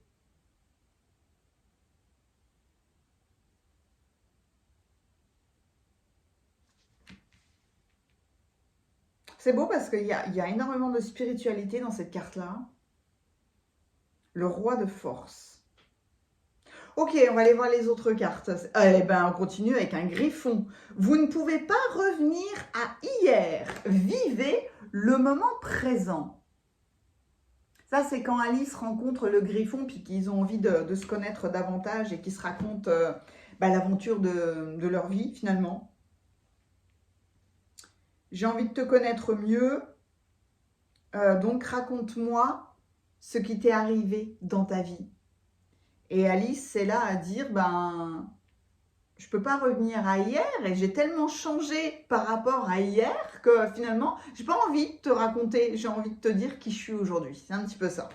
C'est beau parce qu'il y a énormément de spiritualité dans cette carte-là. Le roi de force. Ok, on va aller voir les autres cartes. Eh ben, on continue avec un griffon. Vous ne pouvez pas revenir à hier. Vivez le moment présent. Ça, c'est quand Alice rencontre le griffon, puis qu'ils ont envie de se connaître davantage et qu'ils se racontent l'aventure de leur vie, finalement. J'ai envie de te connaître mieux, donc raconte-moi ce qui t'est arrivé dans ta vie. Et Alice, c'est là à dire, je peux pas revenir à hier et j'ai tellement changé par rapport à hier que finalement, j'ai pas envie de te raconter, j'ai envie de te dire qui je suis aujourd'hui. C'est un petit peu ça.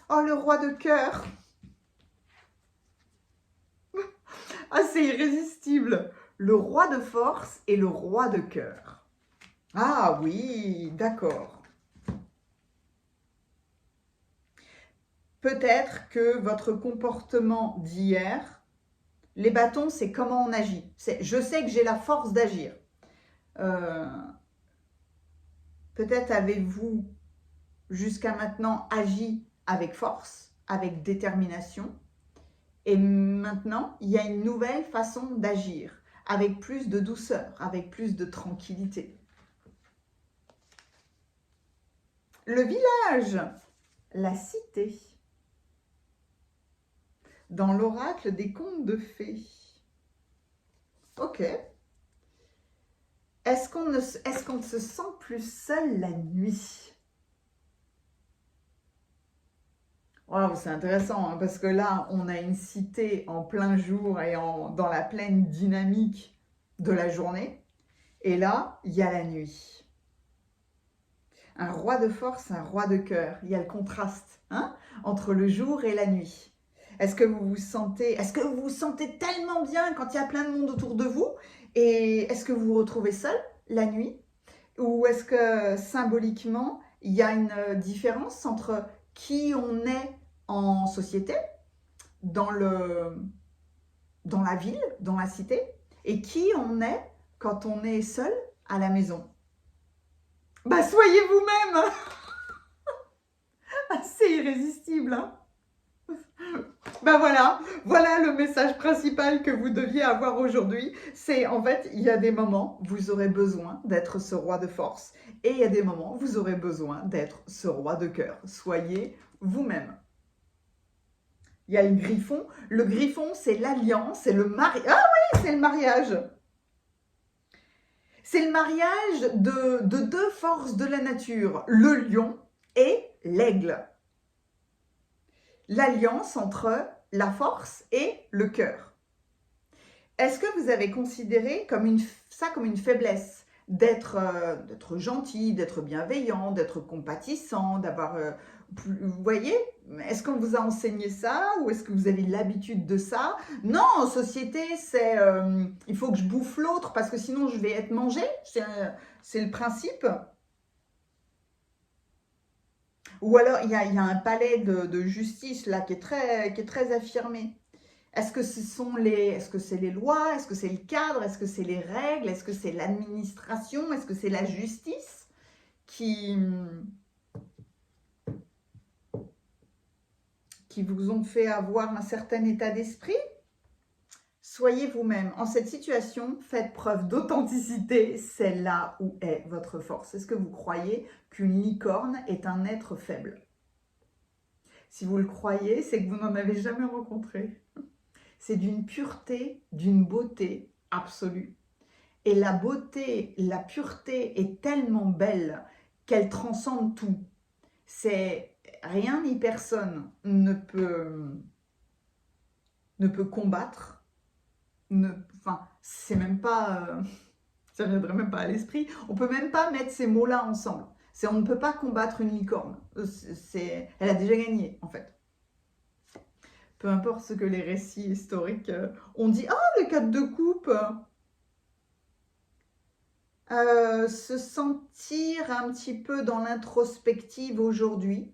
Oh, le roi de cœur. Ah, c'est irrésistible. Le roi de force et le roi de cœur. Ah oui, d'accord. Peut-être que votre comportement d'hier, les bâtons, c'est comment on agit. Je sais que j'ai la force d'agir. Peut-être avez-vous jusqu'à maintenant agi avec force, avec détermination. Et maintenant, il y a une nouvelle façon d'agir, avec plus de douceur, avec plus de tranquillité. Le village, la cité, dans l'oracle des contes de fées. Ok. Est-ce qu'on se sent plus seul la nuit? Wow, c'est intéressant, hein, parce que là, on a une cité en plein jour et dans la pleine dynamique de la journée. Et là, il y a la nuit. Un roi de force, un roi de cœur. Il y a le contraste entre le jour et la nuit. Est-ce que vous vous sentez tellement bien quand il y a plein de monde autour de vous? Et est-ce que vous vous retrouvez seul la nuit? Ou est-ce que symboliquement, il y a une différence entre qui on est en société, dans la ville, dans la cité, et qui on est quand on est seul à la maison? Soyez vous-même. C'est irrésistible, hein. Voilà le message principal que vous deviez avoir aujourd'hui. C'est en fait, il y a des moments, vous aurez besoin d'être ce roi de force. Et il y a des moments, vous aurez besoin d'être ce roi de cœur. Soyez vous-même. Il y a le griffon. Le griffon, c'est l'alliance, c'est le mariage. Ah oui, c'est le mariage. C'est le mariage de deux forces de la nature, le lion et l'aigle. L'alliance entre la force et le cœur. Est-ce que vous avez considéré ça comme une faiblesse d'être gentil, d'être bienveillant, d'être compatissant, d'avoir... vous voyez? Est-ce qu'on vous a enseigné ça ou est-ce que vous avez l'habitude de ça? Non, en société, c'est il faut que je bouffe l'autre parce que sinon je vais être mangé. C'est le principe. Ou alors, il y a un palais de justice là qui est très affirmé. Est-ce que c'est les lois? Est-ce que c'est le cadre? Est-ce que c'est les règles? Est-ce que c'est l'administration? Est-ce que c'est la justice qui vous ont fait avoir un certain état d'esprit? Soyez vous-même. En cette situation, faites preuve d'authenticité. C'est là où est votre force. Est-ce que vous croyez qu'une licorne est un être faible? Si vous le croyez, c'est que vous n'en avez jamais rencontré. C'est d'une pureté, d'une beauté absolue. Et la beauté, la pureté est tellement belle qu'elle transcende tout. C'est rien ni personne ne peut combattre. C'est même pas, ça ne viendrait même pas à l'esprit. On peut même pas mettre ces mots-là ensemble. On ne peut pas combattre une licorne. Elle a déjà gagné, en fait. Peu importe ce que les récits historiques ont dit. Ah, le 4 de coupe. Se sentir un petit peu dans l'introspective aujourd'hui.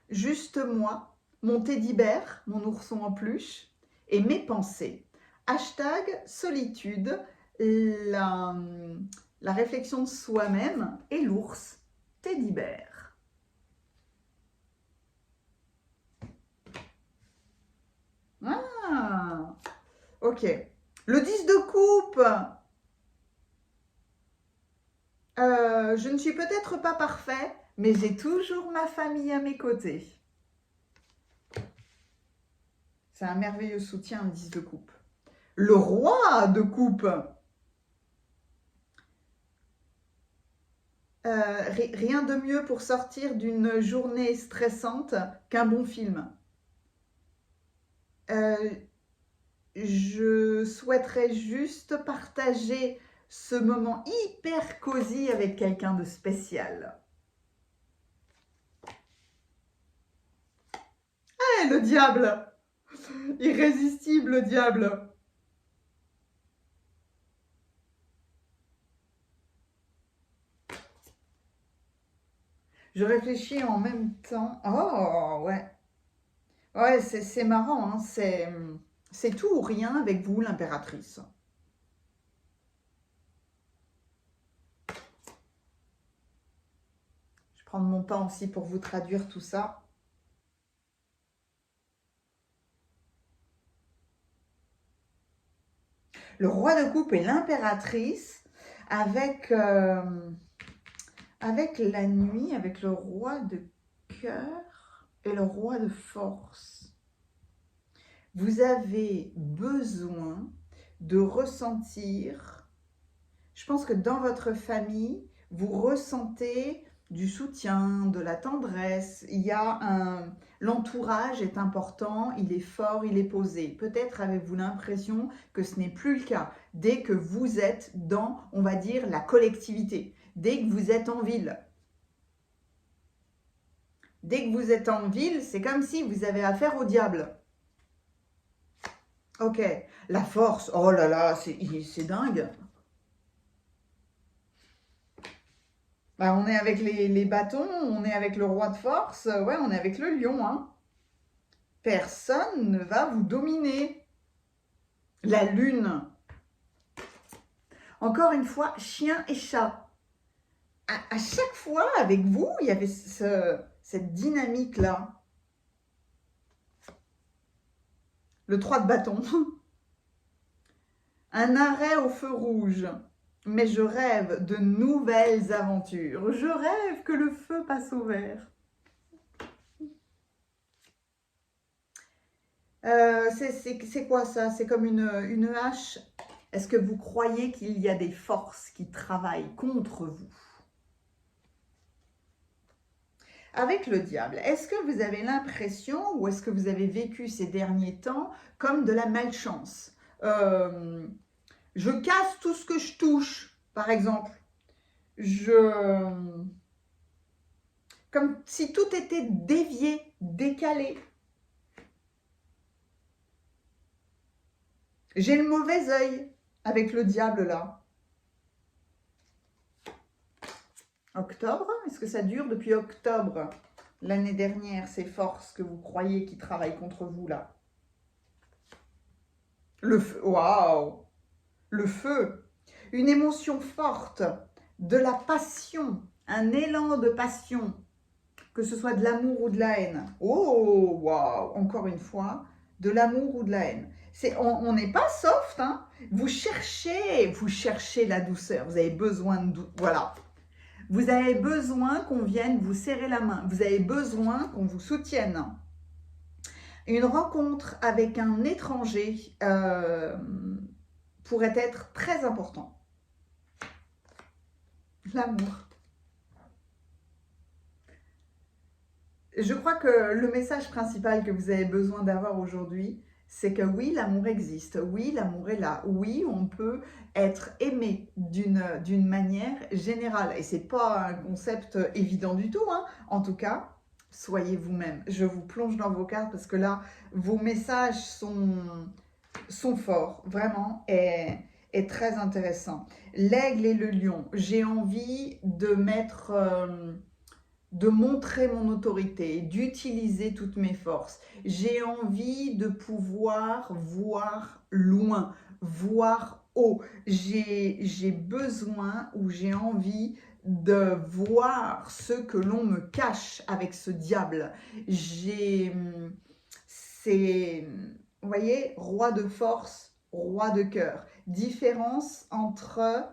Juste moi, mon teddy bear, mon ourson en peluche, et mes pensées. Hashtag solitude, la réflexion de soi-même et l'ours, teddy bear. Ah, ok. Le 10 de coupe. Je ne suis peut-être pas parfait, mais j'ai toujours ma famille à mes côtés. C'est un merveilleux soutien, le 10 de coupe. Le roi de coupe. Rien de mieux pour sortir d'une journée stressante qu'un bon film. Je souhaiterais juste partager ce moment hyper cosy avec quelqu'un de spécial. Ah, le diable! Irrésistible, le diable! Je réfléchis en même temps. Oh, ouais. Ouais, c'est marrant, hein. C'est tout ou rien avec vous, l'impératrice. Je vais prendre mon temps aussi pour vous traduire tout ça. Le roi de coupe et l'impératrice avec, avec la nuit, avec le roi de cœur et le roi de force. Vous avez besoin de ressentir, je pense que dans votre famille, vous ressentez du soutien, de la tendresse, il y a l'entourage est important, il est fort, il est posé. Peut-être avez-vous l'impression que ce n'est plus le cas dès que vous êtes dans, on va dire, la collectivité, dès que vous êtes en ville. Dès que vous êtes en ville, c'est comme si vous avez affaire au diable. Ok, la force, oh là là, c'est dingue. Bah, on est avec les bâtons, on est avec le roi de force, ouais, on est avec le lion. Hein. Personne ne va vous dominer. La lune. Encore une fois, chien et chat. À chaque fois, avec vous, il y avait cette dynamique-là. Le 3 de bâton. Un arrêt au feu rouge. Mais je rêve de nouvelles aventures. Je rêve que le feu passe au vert. C'est quoi ça? C'est comme une hache. Est-ce que vous croyez qu'il y a des forces qui travaillent contre vous? Avec le diable, est-ce que vous avez l'impression ou est-ce que vous avez vécu ces derniers temps comme de la malchance? Je casse tout ce que je touche, par exemple. Comme si tout était dévié, décalé. J'ai le mauvais œil avec le diable là. Octobre, est-ce que ça dure depuis octobre l'année dernière, ces forces que vous croyez qui travaillent contre vous là? Le feu, waouh! Le feu, une émotion forte, de la passion, un élan de passion, que ce soit de l'amour ou de la haine. Oh, waouh! Encore une fois, de l'amour ou de la haine. On n'est pas soft, hein? Vous cherchez la douceur. Vous avez besoin de voilà. Vous avez besoin qu'on vienne vous serrer la main. Vous avez besoin qu'on vous soutienne. Une rencontre avec un étranger pourrait être très important. L'amour. Je crois que le message principal que vous avez besoin d'avoir aujourd'hui, c'est que oui, l'amour existe, oui, l'amour est là, oui, on peut être aimé d'une manière générale. Et c'est pas un concept évident du tout, hein. En tout cas, soyez vous-même. Je vous plonge dans vos cartes parce que là, vos messages sont forts, vraiment. est très intéressant. L'aigle et le lion, j'ai envie de mettre, de montrer mon autorité, d'utiliser toutes mes forces. J'ai envie de pouvoir voir loin, voir haut. J'ai besoin ou j'ai envie de voir ce que l'on me cache avec ce diable. C'est, vous voyez, roi de force, roi de cœur. Différence entre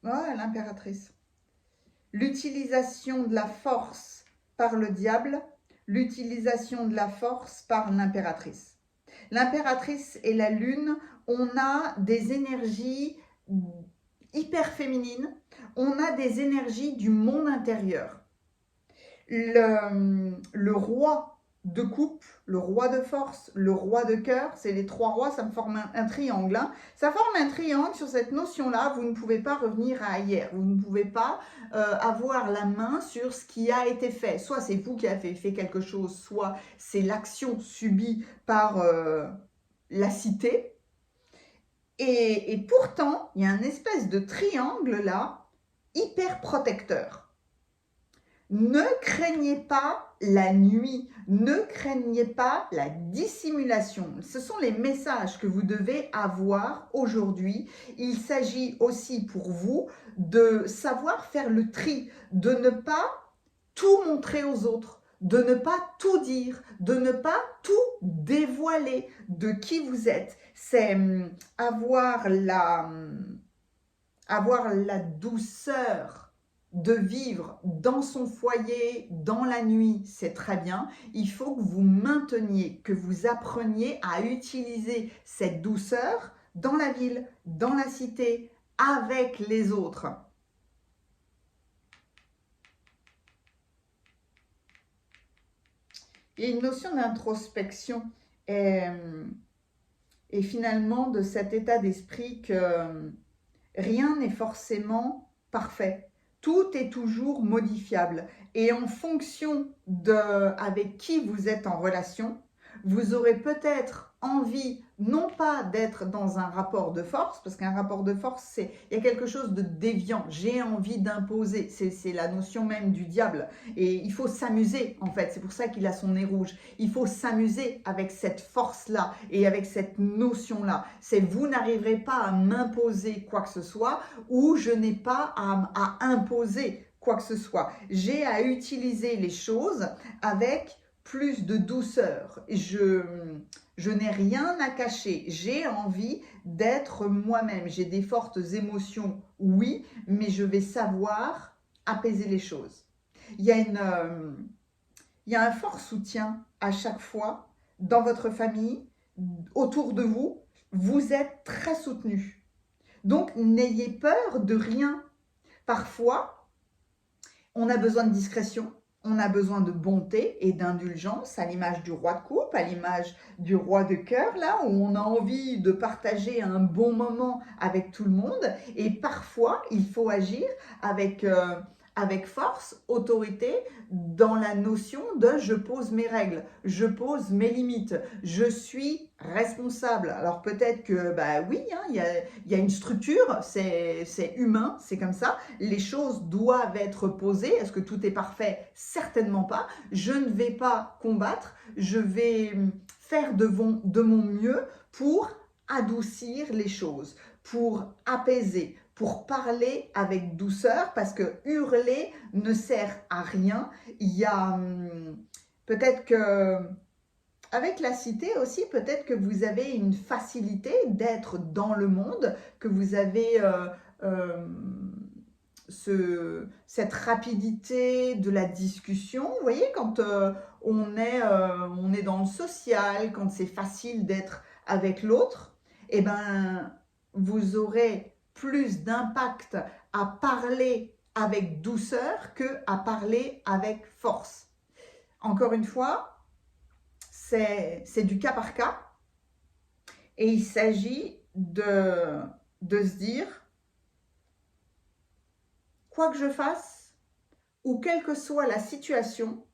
l'impératrice. L'utilisation de la force par le diable, l'utilisation de la force par l'impératrice. L'impératrice et la lune, on a des énergies hyper féminines, on a des énergies du monde intérieur. Le roi de coupe, le roi de force, le roi de cœur, c'est les trois rois, ça me forme un triangle. Hein. Ça forme un triangle sur cette notion-là, vous ne pouvez pas revenir à hier, vous ne pouvez pas avoir la main sur ce qui a été fait. Soit c'est vous qui avez fait quelque chose, soit c'est l'action subie par la cité. Et pourtant, il y a un espèce de triangle là, hyper protecteur. Ne craignez pas la nuit, ne craignez pas la dissimulation. Ce sont les messages que vous devez avoir aujourd'hui. Il s'agit aussi pour vous de savoir faire le tri, de ne pas tout montrer aux autres, de ne pas tout dire, de ne pas tout dévoiler de qui vous êtes. C'est avoir la douceur de vivre dans son foyer, dans la nuit, c'est très bien. Il faut que vous mainteniez, que vous appreniez à utiliser cette douceur dans la ville, dans la cité, avec les autres. Il y a une notion d'introspection et finalement de cet état d'esprit que rien n'est forcément parfait. Tout est toujours modifiable. Et en fonction de avec qui vous êtes en relation, vous aurez peut-être envie, non pas d'être dans un rapport de force, parce qu'un rapport de force, il y a quelque chose de déviant. J'ai envie d'imposer. C'est la notion même du diable. Et il faut s'amuser, en fait. C'est pour ça qu'il a son nez rouge. Il faut s'amuser avec cette force-là et avec cette notion-là. C'est vous n'arriverez pas à m'imposer quoi que ce soit ou je n'ai pas à imposer quoi que ce soit. J'ai à utiliser les choses avec plus de douceur. Je n'ai rien à cacher. J'ai envie d'être moi-même. J'ai des fortes émotions, oui, mais je vais savoir apaiser les choses. Il y a un fort soutien à chaque fois dans votre famille, autour de vous. Vous êtes très soutenu. Donc, n'ayez peur de rien. Parfois, on a besoin de discrétion. On a besoin de bonté et d'indulgence, à l'image du roi de coupe, à l'image du roi de cœur, là où on a envie de partager un bon moment avec tout le monde. Et parfois, il faut agir avec force, autorité, dans la notion de je pose mes règles, je pose mes limites, je suis responsable. Alors peut-être que, oui, hein, il y a une structure, c'est humain, c'est comme ça. Les choses doivent être posées. Est-ce que tout est parfait? Certainement pas. Je ne vais pas combattre, je vais faire de mon mieux pour adoucir les choses, pour apaiser, pour parler avec douceur, parce que hurler ne sert à rien. Il y a peut-être que, avec la cité aussi, peut-être que vous avez une facilité d'être dans le monde, que vous avez cette rapidité de la discussion. Vous voyez, quand on est dans le social, quand c'est facile d'être avec l'autre, eh ben, vous aurez plus d'impact à parler avec douceur que à parler avec force. Encore une fois, c'est du cas par cas et il s'agit de se dire, quoi que je fasse ou quelle que soit la situation,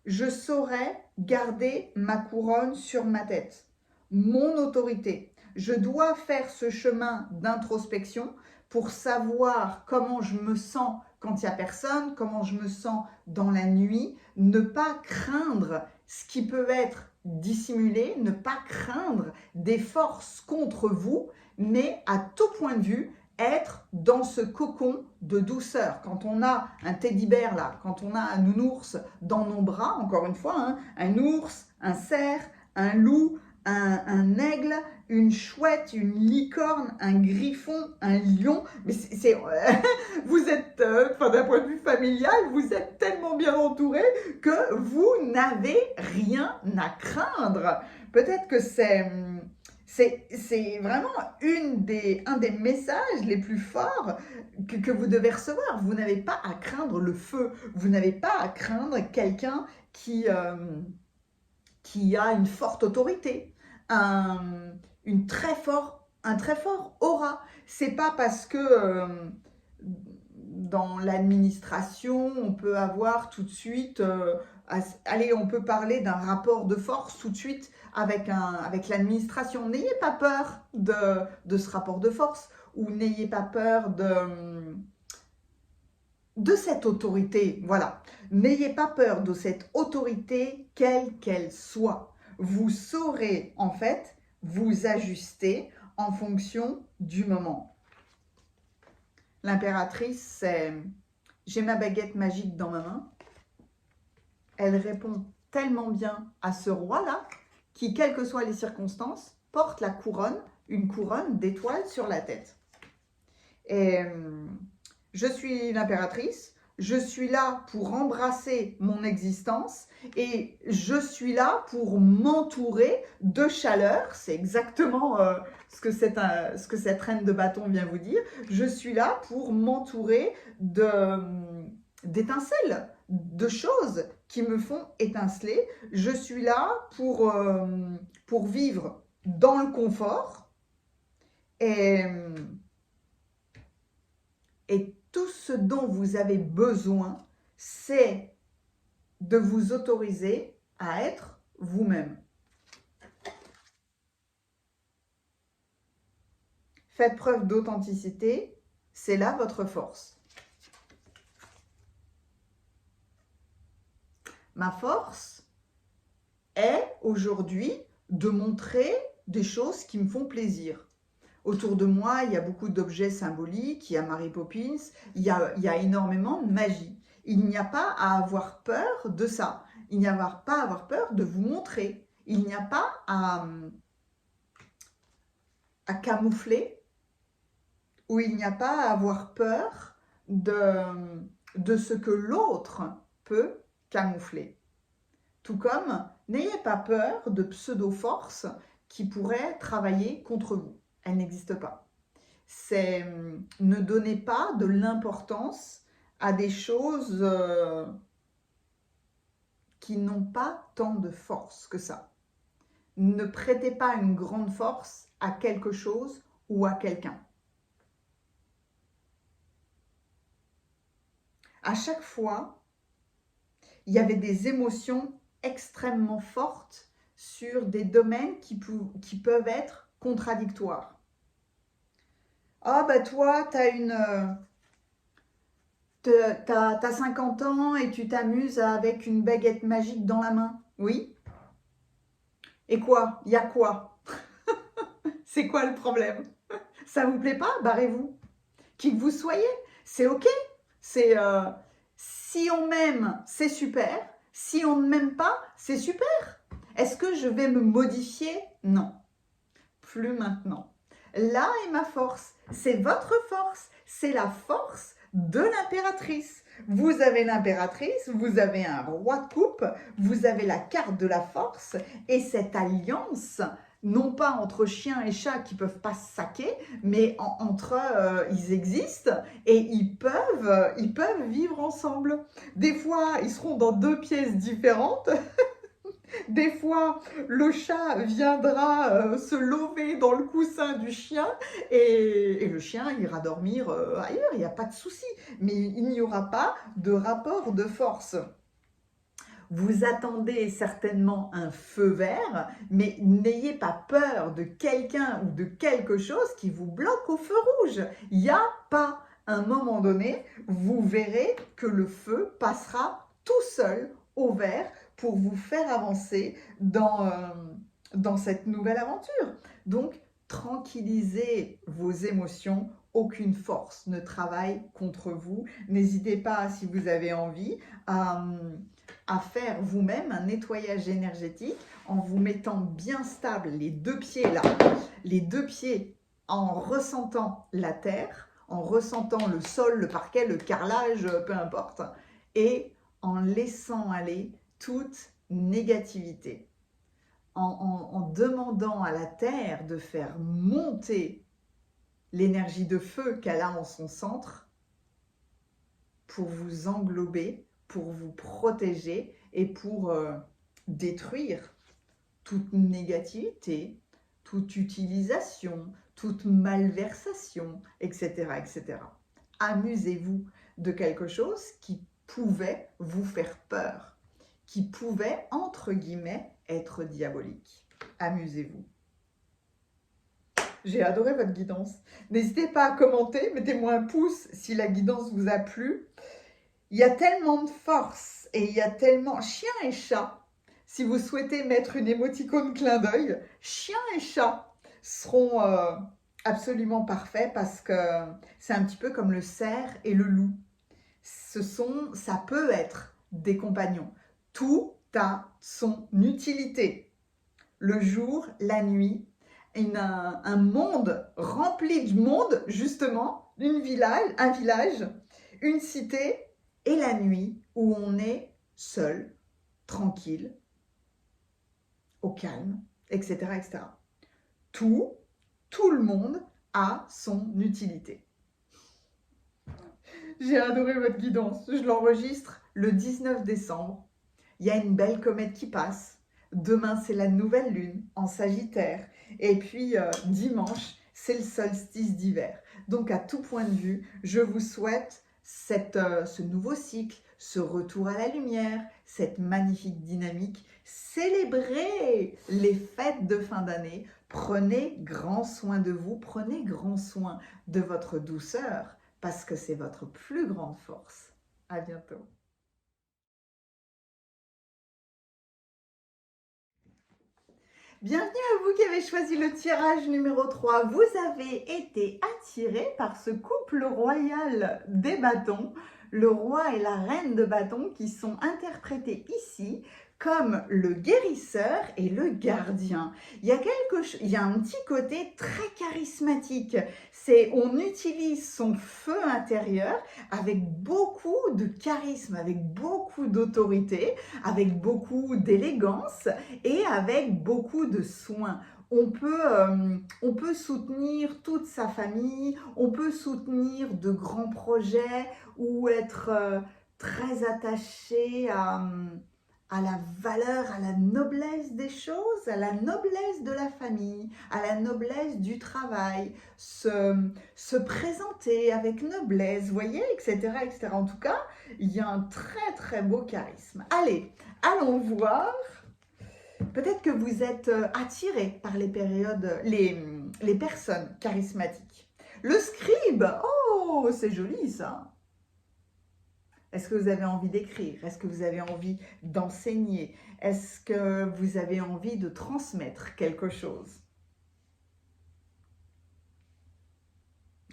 je saurai garder ma couronne sur ma tête, mon autorité. Je dois faire ce chemin d'introspection pour savoir comment je me sens quand il n'y a personne, comment je me sens dans la nuit, ne pas craindre ce qui peut être dissimulé, ne pas craindre des forces contre vous, mais à tout point de vue, être dans ce cocon de douceur. Quand on a un teddy-bear là, quand on a un nounours dans nos bras, encore une fois, hein, un ours, un cerf, un loup, un aigle, une chouette, une licorne, un griffon, un lion, mais vous êtes, d'un point de vue familial, vous êtes tellement bien entouré que vous n'avez rien à craindre. Peut-être que c'est vraiment un des messages les plus forts que vous devez recevoir. Vous n'avez pas à craindre le feu, vous n'avez pas à craindre quelqu'un qui a une forte autorité, un très fort aura. C'est pas parce que dans l'administration, on peut avoir tout de suite, allez, on peut parler d'un rapport de force tout de suite avec l'administration. N'ayez pas peur de ce rapport de force, ou n'ayez pas peur de cette autorité. Voilà, n'ayez pas peur de cette autorité, quelle qu'elle soit. Vous saurez en fait vous ajuster en fonction du moment. L'impératrice, c'est « j'ai ma baguette magique dans ma main ». Elle répond tellement bien à ce roi-là, qui, quelles que soient les circonstances, porte la couronne, une couronne d'étoiles sur la tête. Et je suis l'impératrice, je suis là pour embrasser mon existence et je suis là pour m'entourer de chaleur. C'est exactement ce que cette reine de bâton vient vous dire. Je suis là pour m'entourer d'étincelles, de choses qui me font étinceler. Je suis là pour vivre dans le confort et tout ce dont vous avez besoin, c'est de vous autoriser à être vous-même. Faites preuve d'authenticité, c'est là votre force. Ma force est aujourd'hui de montrer des choses qui me font plaisir. Autour de moi, il y a beaucoup d'objets symboliques, il y a Mary Poppins, il y a énormément de magie. Il n'y a pas à avoir peur de ça. Il n'y a pas à avoir peur de vous montrer. Il n'y a pas à camoufler, ou il n'y a pas à avoir peur de ce que l'autre peut camoufler. Tout comme, n'ayez pas peur de pseudo-forces qui pourraient travailler contre vous. Elle n'existe pas. Ne donnez pas de l'importance à des choses qui n'ont pas tant de force que ça. Ne prêtez pas une grande force à quelque chose ou à quelqu'un. À chaque fois, il y avait des émotions extrêmement fortes sur des domaines qui peuvent être contradictoires. Ah bah toi, t'as 50 ans et tu t'amuses avec une baguette magique dans la main. Oui. Et quoi? Il y a quoi? C'est quoi le problème? Ça vous plaît pas? Barrez-vous. Qui que vous soyez, c'est ok. Si on m'aime, c'est super. Si on ne m'aime pas, c'est super. Est-ce que je vais me modifier? Non. Plus maintenant. Là est ma force. C'est votre force. C'est la force de l'impératrice. Vous avez l'impératrice, vous avez un roi de coupe, vous avez la carte de la force et cette alliance, non pas entre chiens et chats qui ne peuvent pas se saquer, mais entre eux, ils existent et ils peuvent vivre ensemble. Des fois, ils seront dans 2 pièces différentes. Des fois, le chat viendra se lever dans le coussin du chien et le chien ira dormir ailleurs, il n'y a pas de souci. Mais il n'y aura pas de rapport de force. Vous attendez certainement un feu vert, mais n'ayez pas peur de quelqu'un ou de quelque chose qui vous bloque au feu rouge. Il n'y a pas. À un moment donné, vous verrez que le feu passera tout seul au vert pour vous faire avancer dans cette nouvelle aventure. Donc, tranquillisez vos émotions. Aucune force ne travaille contre vous. N'hésitez pas, si vous avez envie, à faire vous-même un nettoyage énergétique en vous mettant bien stable, les deux pieds là, les deux pieds en ressentant la terre, en ressentant le sol, le parquet, le carrelage, peu importe, et en laissant aller toute négativité. En demandant à la terre de faire monter l'énergie de feu qu'elle a en son centre pour vous englober, pour vous protéger et pour détruire toute négativité, toute utilisation, toute malversation, etc. etc. Amusez-vous de quelque chose qui pouvait vous faire peur, qui pouvait, entre guillemets, être diabolique. Amusez-vous. J'ai adoré votre guidance. N'hésitez pas à commenter, mettez-moi un pouce si la guidance vous a plu. Il y a tellement de force et il y a tellement... Chien et chat, si vous souhaitez mettre une émoticône clin d'œil, chien et chat seront absolument parfaits parce que c'est un petit peu comme le cerf et le loup. Ça peut être des compagnons. Tout a son utilité. Le jour, la nuit, un monde rempli de monde, justement, un village, une cité, et la nuit où on est seul, tranquille, au calme, etc. etc. Tout le monde a son utilité. J'ai adoré votre guidance. Je l'enregistre le 19 décembre. Il y a une belle comète qui passe. Demain, c'est la nouvelle lune en Sagittaire. Et puis, dimanche, c'est le solstice d'hiver. Donc, à tout point de vue, je vous souhaite ce nouveau cycle, ce retour à la lumière, cette magnifique dynamique. Célébrez les fêtes de fin d'année. Prenez grand soin de vous. Prenez grand soin de votre douceur parce que c'est votre plus grande force. À bientôt. Bienvenue à vous qui avez choisi le tirage numéro 3. Vous avez été attiré par ce couple royal des bâtons, le roi et la reine de bâtons qui sont interprétés ici comme le guérisseur et le gardien. Il y a un petit côté très charismatique. On utilise son feu intérieur avec beaucoup de charisme, avec beaucoup d'autorité, avec beaucoup d'élégance et avec beaucoup de soin. On peut soutenir toute sa famille, on peut soutenir de grands projets ou être très attaché à la valeur, à la noblesse des choses, à la noblesse de la famille, à la noblesse du travail, se présenter avec noblesse, vous voyez, etc., etc. En tout cas, il y a un très très beau charisme. Allez, allons voir. Peut-être que vous êtes attiré par les personnes charismatiques. Le scribe, oh, c'est joli ça. Est-ce que vous avez envie d'écrire? Est-ce que vous avez envie d'enseigner? Est-ce que vous avez envie de transmettre quelque chose?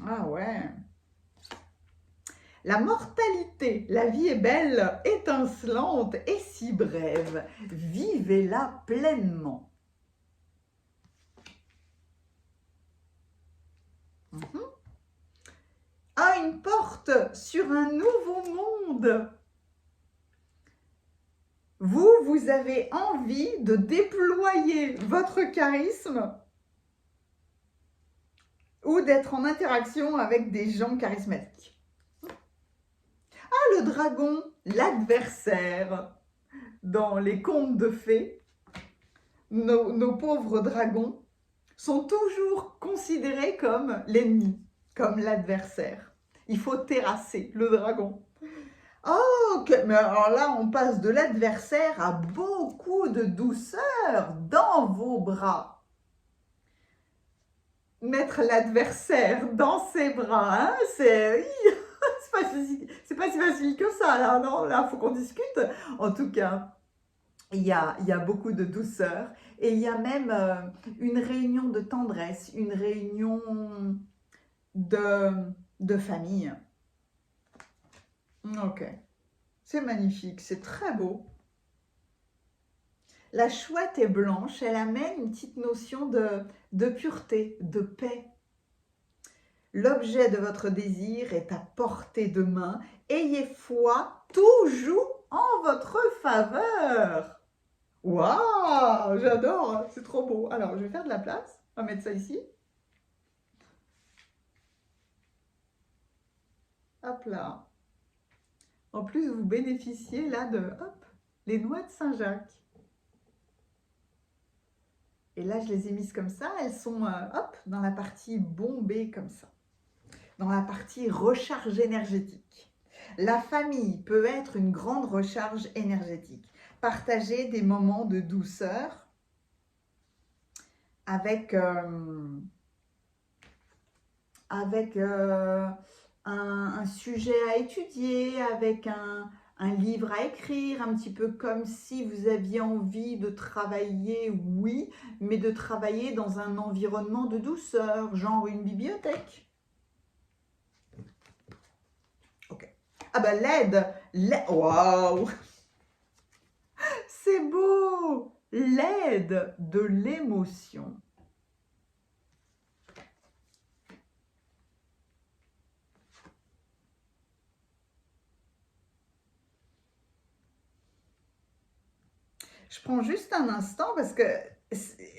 Ah ouais. La mortalité, la vie est belle, étincelante et si brève. Vivez-la pleinement. À une porte sur un nouveau monde. Vous avez envie de déployer votre charisme ou d'être en interaction avec des gens charismatiques. Ah, le dragon, l'adversaire. Dans les contes de fées, nos pauvres dragons sont toujours considérés comme l'ennemi, comme l'adversaire. Il faut terrasser le dragon. Oh, ok, mais alors là, on passe de l'adversaire à beaucoup de douceur dans vos bras. Mettre l'adversaire dans ses bras, hein, c'est c'est pas si facile que ça, là, non, là, faut qu'on discute. En tout cas, il y a beaucoup de douceur et il y a même une réunion de tendresse, une réunion de, de famille. Ok, c'est magnifique, c'est très beau. La chouette est blanche, elle amène une petite notion de pureté, de paix. L'objet de votre désir est à portée de main. Ayez foi, tout joue en votre faveur. Waouh, j'adore, c'est trop beau. Alors, je vais faire de la place. On va mettre ça ici. Hop là. En plus, vous bénéficiez là de, hop, les noix de Saint-Jacques. Et là, je les ai mises comme ça. Elles sont, hop, dans la partie bombée comme ça. Dans la partie recharge énergétique. La famille peut être une grande recharge énergétique. Partager des moments de douceur avec, un sujet à étudier, avec un livre à écrire, un petit peu comme si vous aviez envie de travailler, oui, mais de travailler dans un environnement de douceur, genre une bibliothèque. Ok. Ah bah waouh, c'est beau, l'aide de l'émotion. Je prends juste un instant parce que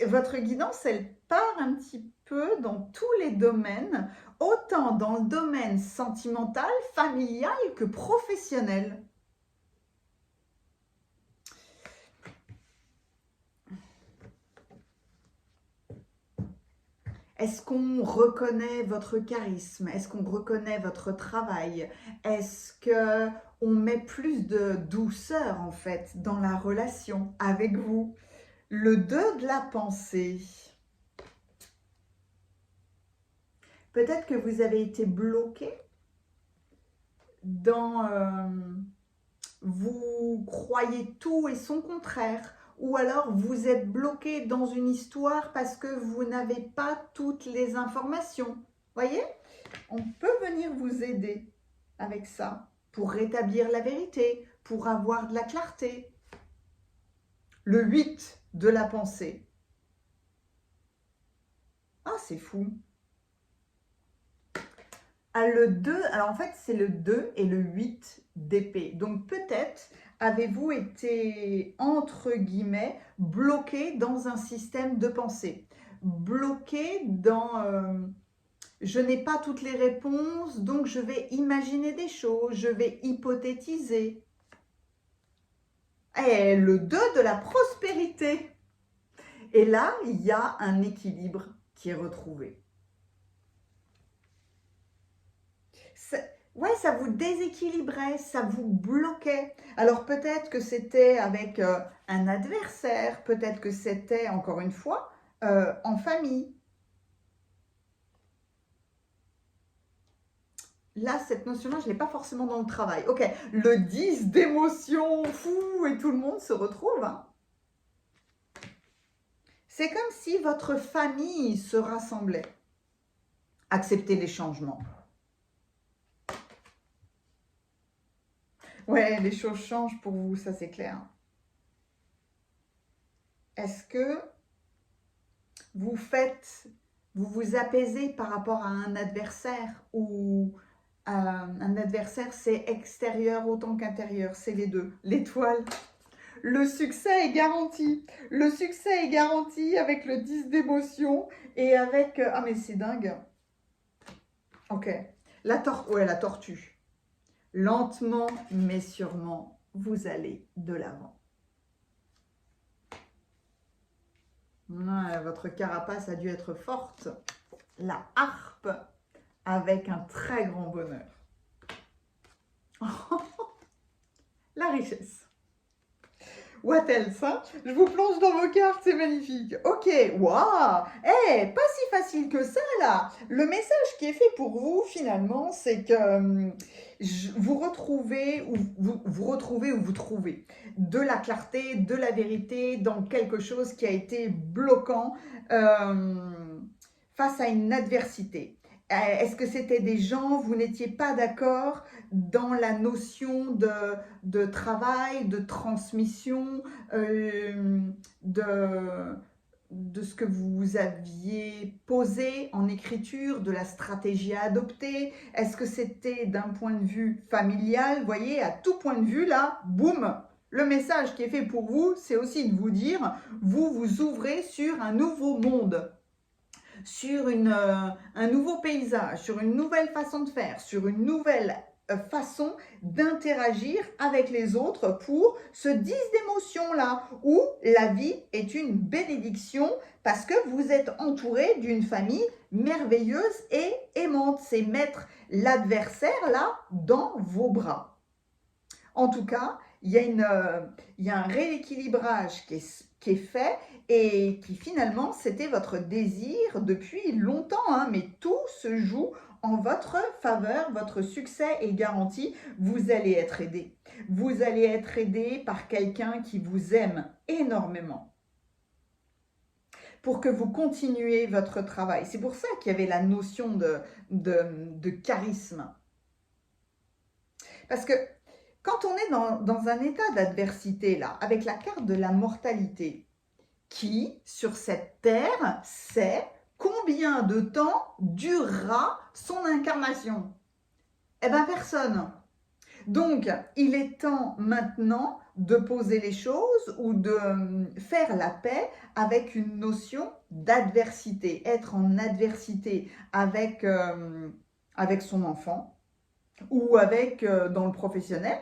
votre guidance, elle part un petit peu dans tous les domaines, autant dans le domaine sentimental, familial que professionnel. Est-ce qu'on reconnaît votre charisme? Est-ce qu'on reconnaît votre travail? Est-ce que on met plus de douceur en fait dans la relation avec vous? Le 2 de la pensée. Peut-être que vous avez été bloqué dans vous croyez tout et son contraire, ou alors vous êtes bloqué dans une histoire parce que vous n'avez pas toutes les informations. Voyez, on peut venir vous aider avec ça pour rétablir la vérité, pour avoir de la clarté. Le 8 de la pensée. Ah, c'est fou. Ah, le 2, alors en fait, c'est le 2 et le 8 d'épée. Donc peut-être avez-vous été, entre guillemets, bloqué dans un système de pensée. Bloqué dans je n'ai pas toutes les réponses, donc je vais imaginer des choses, je vais hypothétiser. Et le 2 de la prospérité. Et là, il y a un équilibre qui est retrouvé. Ouais, ça vous déséquilibrait, ça vous bloquait. Alors peut-être que c'était avec un adversaire, peut-être que c'était, encore une fois, en famille. Là, cette notion-là, je ne l'ai pas forcément dans le travail. Ok, le 10 d'émotion, fou, et tout le monde se retrouve. Hein. C'est comme si votre famille se rassemblait. Acceptez les changements. Ouais, les choses changent pour vous, ça c'est clair. Est-ce que vous vous apaisez par rapport à un adversaire ou un adversaire c'est extérieur autant qu'intérieur, c'est les deux. L'étoile, le succès est garanti. Le succès est garanti avec le 10 d'émotion et avec... ah mais c'est dingue. Ok. Ouais, la tortue. Lentement mais sûrement, vous allez de l'avant. Ouais, votre carapace a dû être forte. La harpe avec un très grand bonheur. la richesse. What else, hein? Je vous plonge dans vos cartes, c'est magnifique. Ok, waouh! Pas si facile que ça, là. Le message qui est fait pour vous, finalement, c'est que vous retrouvez ou vous trouvez de la clarté, de la vérité dans quelque chose qui a été bloquant face à une adversité. Est-ce que c'était des gens, vous n'étiez pas d'accord dans la notion de travail, de transmission, de ce que vous aviez posé en écriture, de la stratégie à adopter? Est-ce que c'était d'un point de vue familial? Vous voyez, à tout point de vue, là, boum, le message qui est fait pour vous, c'est aussi de vous dire, vous vous ouvrez sur un nouveau monde, sur un nouveau paysage, sur une nouvelle façon de faire, sur une nouvelle façon d'interagir avec les autres pour ce 10 d'émotions-là, où la vie est une bénédiction parce que vous êtes entouré d'une famille merveilleuse et aimante. C'est mettre l'adversaire là dans vos bras. En tout cas, il y a un rééquilibrage qui est fait et qui finalement, c'était votre désir depuis longtemps, hein, mais tout se joue en votre faveur, votre succès est garanti, vous allez être aidé. Vous allez être aidé par quelqu'un qui vous aime énormément pour que vous continuiez votre travail. C'est pour ça qu'il y avait la notion de charisme. Parce que quand on est dans un état d'adversité, là, avec la carte de la mortalité, qui, sur cette terre, sait combien de temps durera son incarnation? Eh bien, personne. Donc, il est temps maintenant de poser les choses ou de faire la paix avec une notion d'adversité. Être en adversité avec son enfant ou avec, dans le professionnel,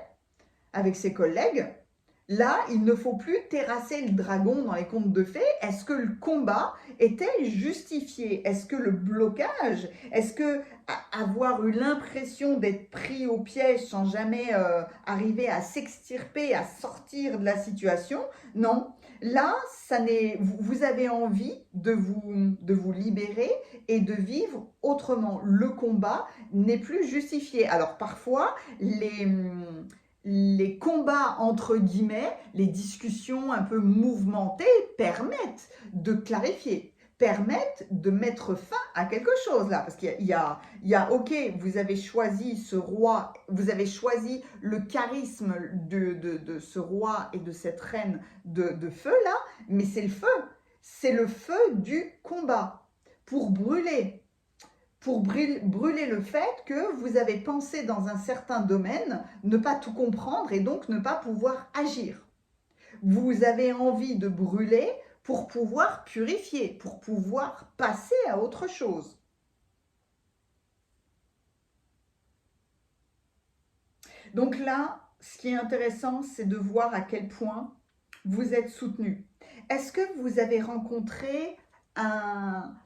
avec ses collègues. Là, il ne faut plus terrasser le dragon dans les contes de fées. Est-ce que le combat était justifié? Est-ce que le blocage, est-ce que avoir eu l'impression d'être pris au piège sans jamais arriver à s'extirper, à sortir de la situation? Non. Là, vous avez envie de vous libérer et de vivre autrement. Le combat n'est plus justifié. Alors parfois, les combats, entre guillemets, les discussions un peu mouvementées permettent de clarifier, permettent de mettre fin à quelque chose là. Parce qu'il y a, ok, vous avez choisi ce roi, vous avez choisi le charisme de ce roi et de cette reine de feu là, mais c'est le feu du combat pour brûler le fait que vous avez pensé dans un certain domaine, ne pas tout comprendre et donc ne pas pouvoir agir. Vous avez envie de brûler pour pouvoir purifier, pour pouvoir passer à autre chose. Donc là, ce qui est intéressant, c'est de voir à quel point vous êtes soutenu. Est-ce que vous avez rencontré un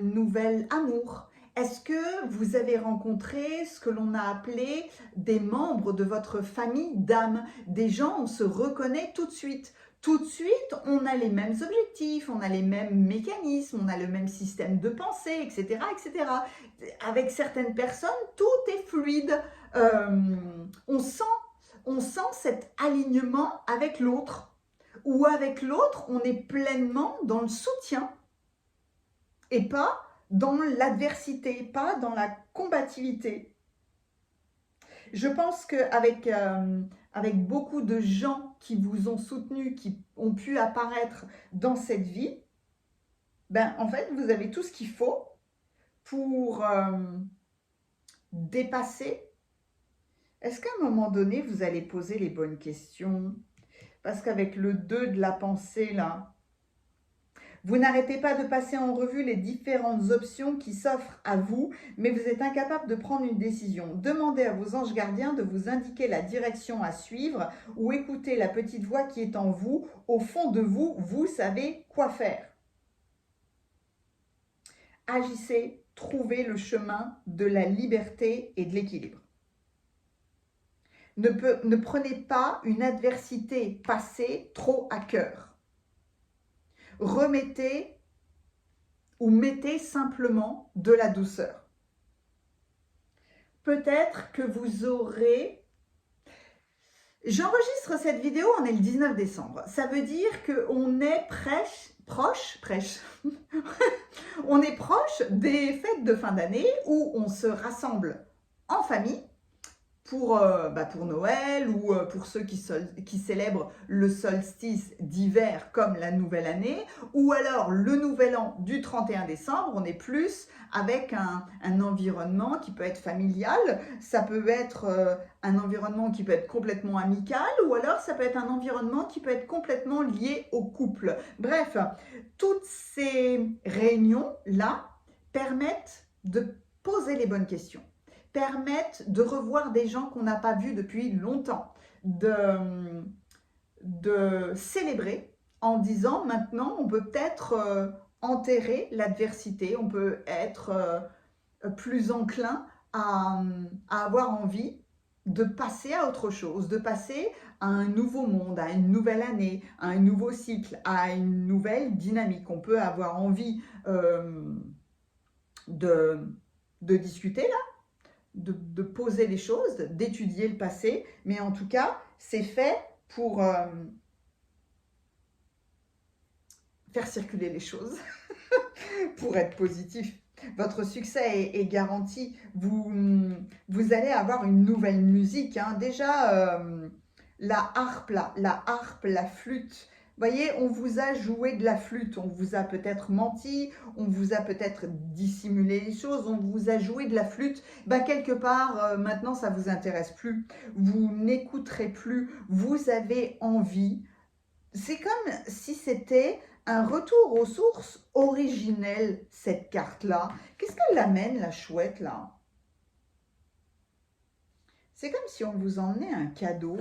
nouvel amour? Est-ce que vous avez rencontré ce que l'on a appelé des membres de votre famille d'âme? Des gens, on se reconnaît tout de suite. Tout de suite, on a les mêmes objectifs, on a les mêmes mécanismes, on a le même système de pensée, etc., etc. Avec certaines personnes, tout est fluide. On sent cet alignement avec l'autre. Ou avec l'autre, on est pleinement dans le soutien et pas dans l'adversité, pas dans la combativité. Je pense qu'avec avec beaucoup de gens qui vous ont soutenu, qui ont pu apparaître dans cette vie, ben, en fait, vous avez tout ce qu'il faut pour dépasser. Est-ce qu'à un moment donné, vous allez poser les bonnes questions? Parce qu'avec le 2 de la pensée, là, vous n'arrêtez pas de passer en revue les différentes options qui s'offrent à vous, mais vous êtes incapable de prendre une décision. Demandez à vos anges gardiens de vous indiquer la direction à suivre ou écoutez la petite voix qui est en vous. Au fond de vous, vous savez quoi faire. Agissez, trouvez le chemin de la liberté et de l'équilibre. Ne prenez pas une adversité passée trop à cœur. Remettez ou mettez simplement de la douceur. Peut-être que vous aurez... J'enregistre cette vidéo, on est le 19 décembre. Ça veut dire qu'on est proche on est proche des fêtes de fin d'année où on se rassemble en famille pour Noël ou pour ceux qui célèbrent le solstice d'hiver comme la nouvelle année, ou alors le nouvel an du 31 décembre, on est plus avec un environnement qui peut être familial, ça peut être un environnement qui peut être complètement amical, ou alors ça peut être un environnement qui peut être complètement lié au couple. Bref, toutes ces réunions-là permettent de poser les bonnes questions, permettent de revoir des gens qu'on n'a pas vus depuis longtemps, de célébrer en disant maintenant on peut peut-être enterrer l'adversité, on peut être plus enclin à avoir envie de passer à autre chose, de passer à un nouveau monde, à une nouvelle année, à un nouveau cycle, à une nouvelle dynamique. On peut avoir envie de discuter là, de poser les choses, d'étudier le passé, mais en tout cas, c'est fait pour faire circuler les choses, pour être positif. Votre succès est garanti. Vous allez avoir une nouvelle musique. Hein. Déjà, la harpe, la flûte. Vous voyez, on vous a joué de la flûte, on vous a peut-être menti, on vous a peut-être dissimulé les choses, on vous a joué de la flûte. Quelque part, maintenant, ça ne vous intéresse plus. Vous n'écouterez plus, vous avez envie. C'est comme si c'était un retour aux sources originelles, cette carte-là. Qu'est-ce qu'elle amène, la chouette, là? C'est comme si on vous emmenait un cadeau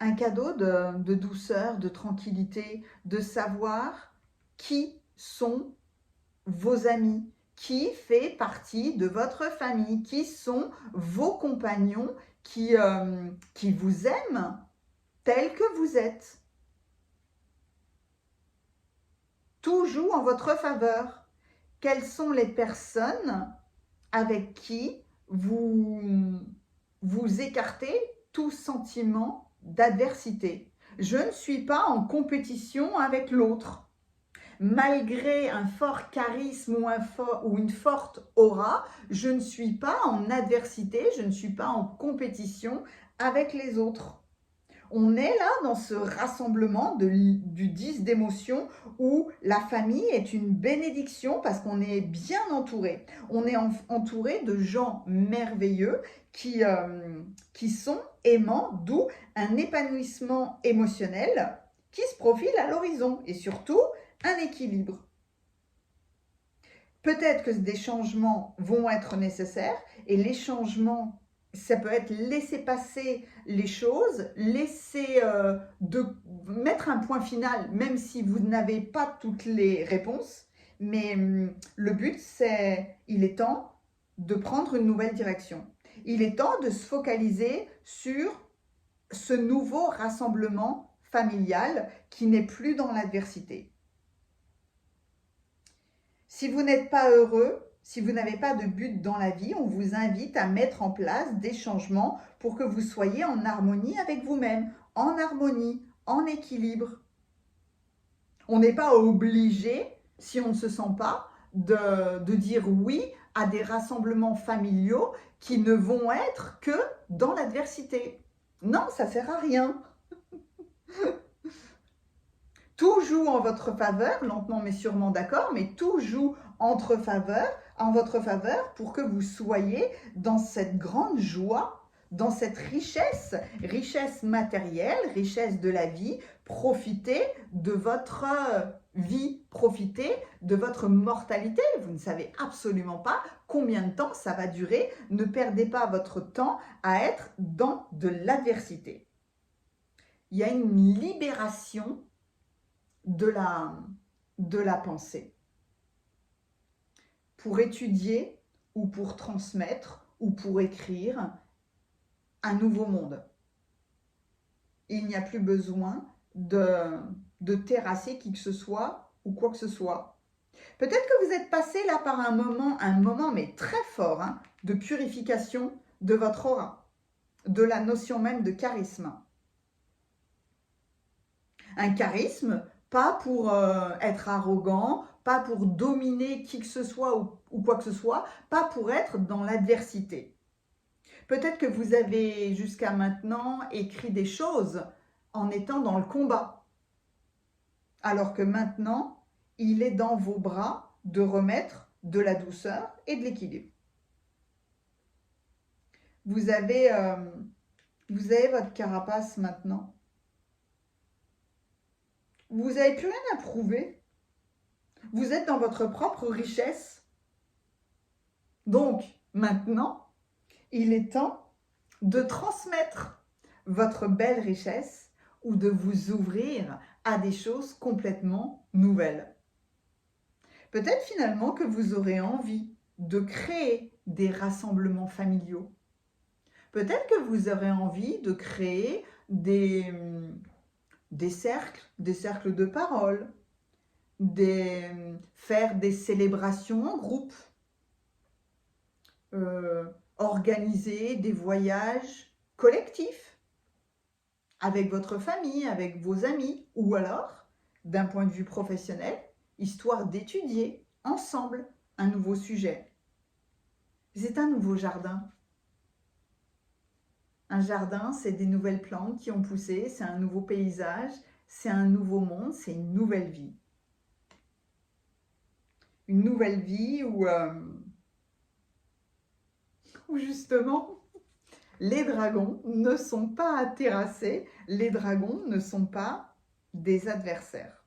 de douceur, de tranquillité, de savoir qui sont vos amis, qui fait partie de votre famille, qui sont vos compagnons qui vous aiment tel que vous êtes. Tout joue en votre faveur. Quelles sont les personnes avec qui vous écartez tout sentiment d'adversité? Je ne suis pas en compétition avec l'autre. Malgré un fort charisme ou une forte aura, je ne suis pas en adversité, je ne suis pas en compétition avec les autres. On est là dans ce rassemblement du 10 d'émotions où la famille est une bénédiction parce qu'on est bien entouré. On est entouré de gens merveilleux qui sont aimants, d'où un épanouissement émotionnel qui se profile à l'horizon et surtout un équilibre. Peut-être que des changements vont être nécessaires et les changements, ça peut être laisser passer les choses, mettre un point final, même si vous n'avez pas toutes les réponses. Mais le but, il est temps de prendre une nouvelle direction. Il est temps de se focaliser sur ce nouveau rassemblement familial qui n'est plus dans l'adversité. Si vous n'êtes pas heureux, si vous n'avez pas de but dans la vie, on vous invite à mettre en place des changements pour que vous soyez en harmonie avec vous-même, en harmonie, en équilibre. On n'est pas obligé, si on ne se sent pas, de dire oui à des rassemblements familiaux qui ne vont être que dans l'adversité. Non, ça ne sert à rien. Tout joue en votre faveur, lentement mais sûrement d'accord, mais tout joue en votre faveur pour que vous soyez dans cette grande joie, dans cette richesse matérielle, richesse de la vie. Profitez de votre vie, profitez de votre mortalité. Vous ne savez absolument pas combien de temps ça va durer. Ne perdez pas votre temps à être dans de l'adversité. Il y a une libération de la pensée. Pour étudier ou pour transmettre ou pour écrire un nouveau monde. Il n'y a plus besoin de terrasser qui que ce soit ou quoi que ce soit. Peut-être que vous êtes passé là par un moment mais très fort, hein, de purification de votre aura, de la notion même de charisme. Un charisme, pas pour être arrogant, pas pour dominer qui que ce soit ou quoi que ce soit, pas pour être dans l'adversité. Peut-être que vous avez jusqu'à maintenant écrit des choses en étant dans le combat, alors que maintenant, il est dans vos bras de remettre de la douceur et de l'équilibre. Vous avez votre carapace maintenant. Vous n'avez plus rien à prouver. Vous êtes dans votre propre richesse. Donc, maintenant, il est temps de transmettre votre belle richesse ou de vous ouvrir à des choses complètement nouvelles. Peut-être finalement que vous aurez envie de créer des rassemblements familiaux. Peut-être que vous aurez envie de créer des cercles de parole, faire des célébrations en groupe, organiser des voyages collectifs avec votre famille, avec vos amis, ou alors, d'un point de vue professionnel, histoire d'étudier ensemble un nouveau sujet. C'est un nouveau jardin. Un jardin, c'est des nouvelles plantes qui ont poussé, c'est un nouveau paysage, c'est un nouveau monde, c'est une nouvelle vie. Une nouvelle vie où justement, les dragons ne sont pas à terrasser, les dragons ne sont pas des adversaires.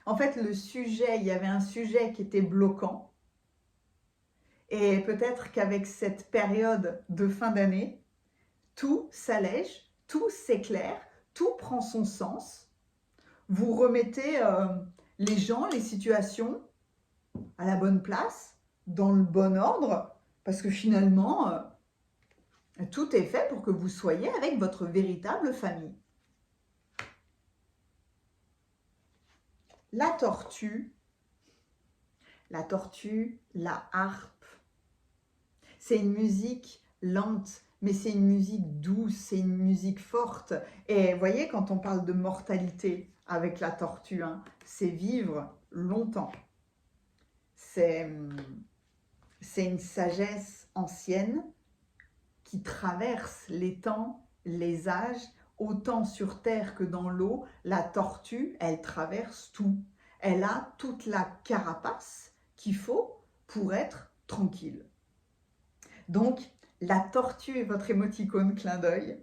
En fait, il y avait un sujet qui était bloquant. Et peut-être qu'avec cette période de fin d'année, tout s'allège, tout s'éclaire, tout prend son sens. Vous remettez les gens, les situations à la bonne place, dans le bon ordre, parce que finalement, tout est fait pour que vous soyez avec votre véritable famille. La tortue, la harpe, c'est une musique lente, mais c'est une musique douce, c'est une musique forte. Et vous voyez, quand on parle de mortalité avec la tortue, hein, c'est vivre longtemps. C'est une sagesse ancienne qui traverse les temps, les âges, autant sur terre que dans l'eau. La tortue, elle traverse tout. Elle a toute la carapace qu'il faut pour être tranquille. Donc, la tortue est votre émoticône clin d'œil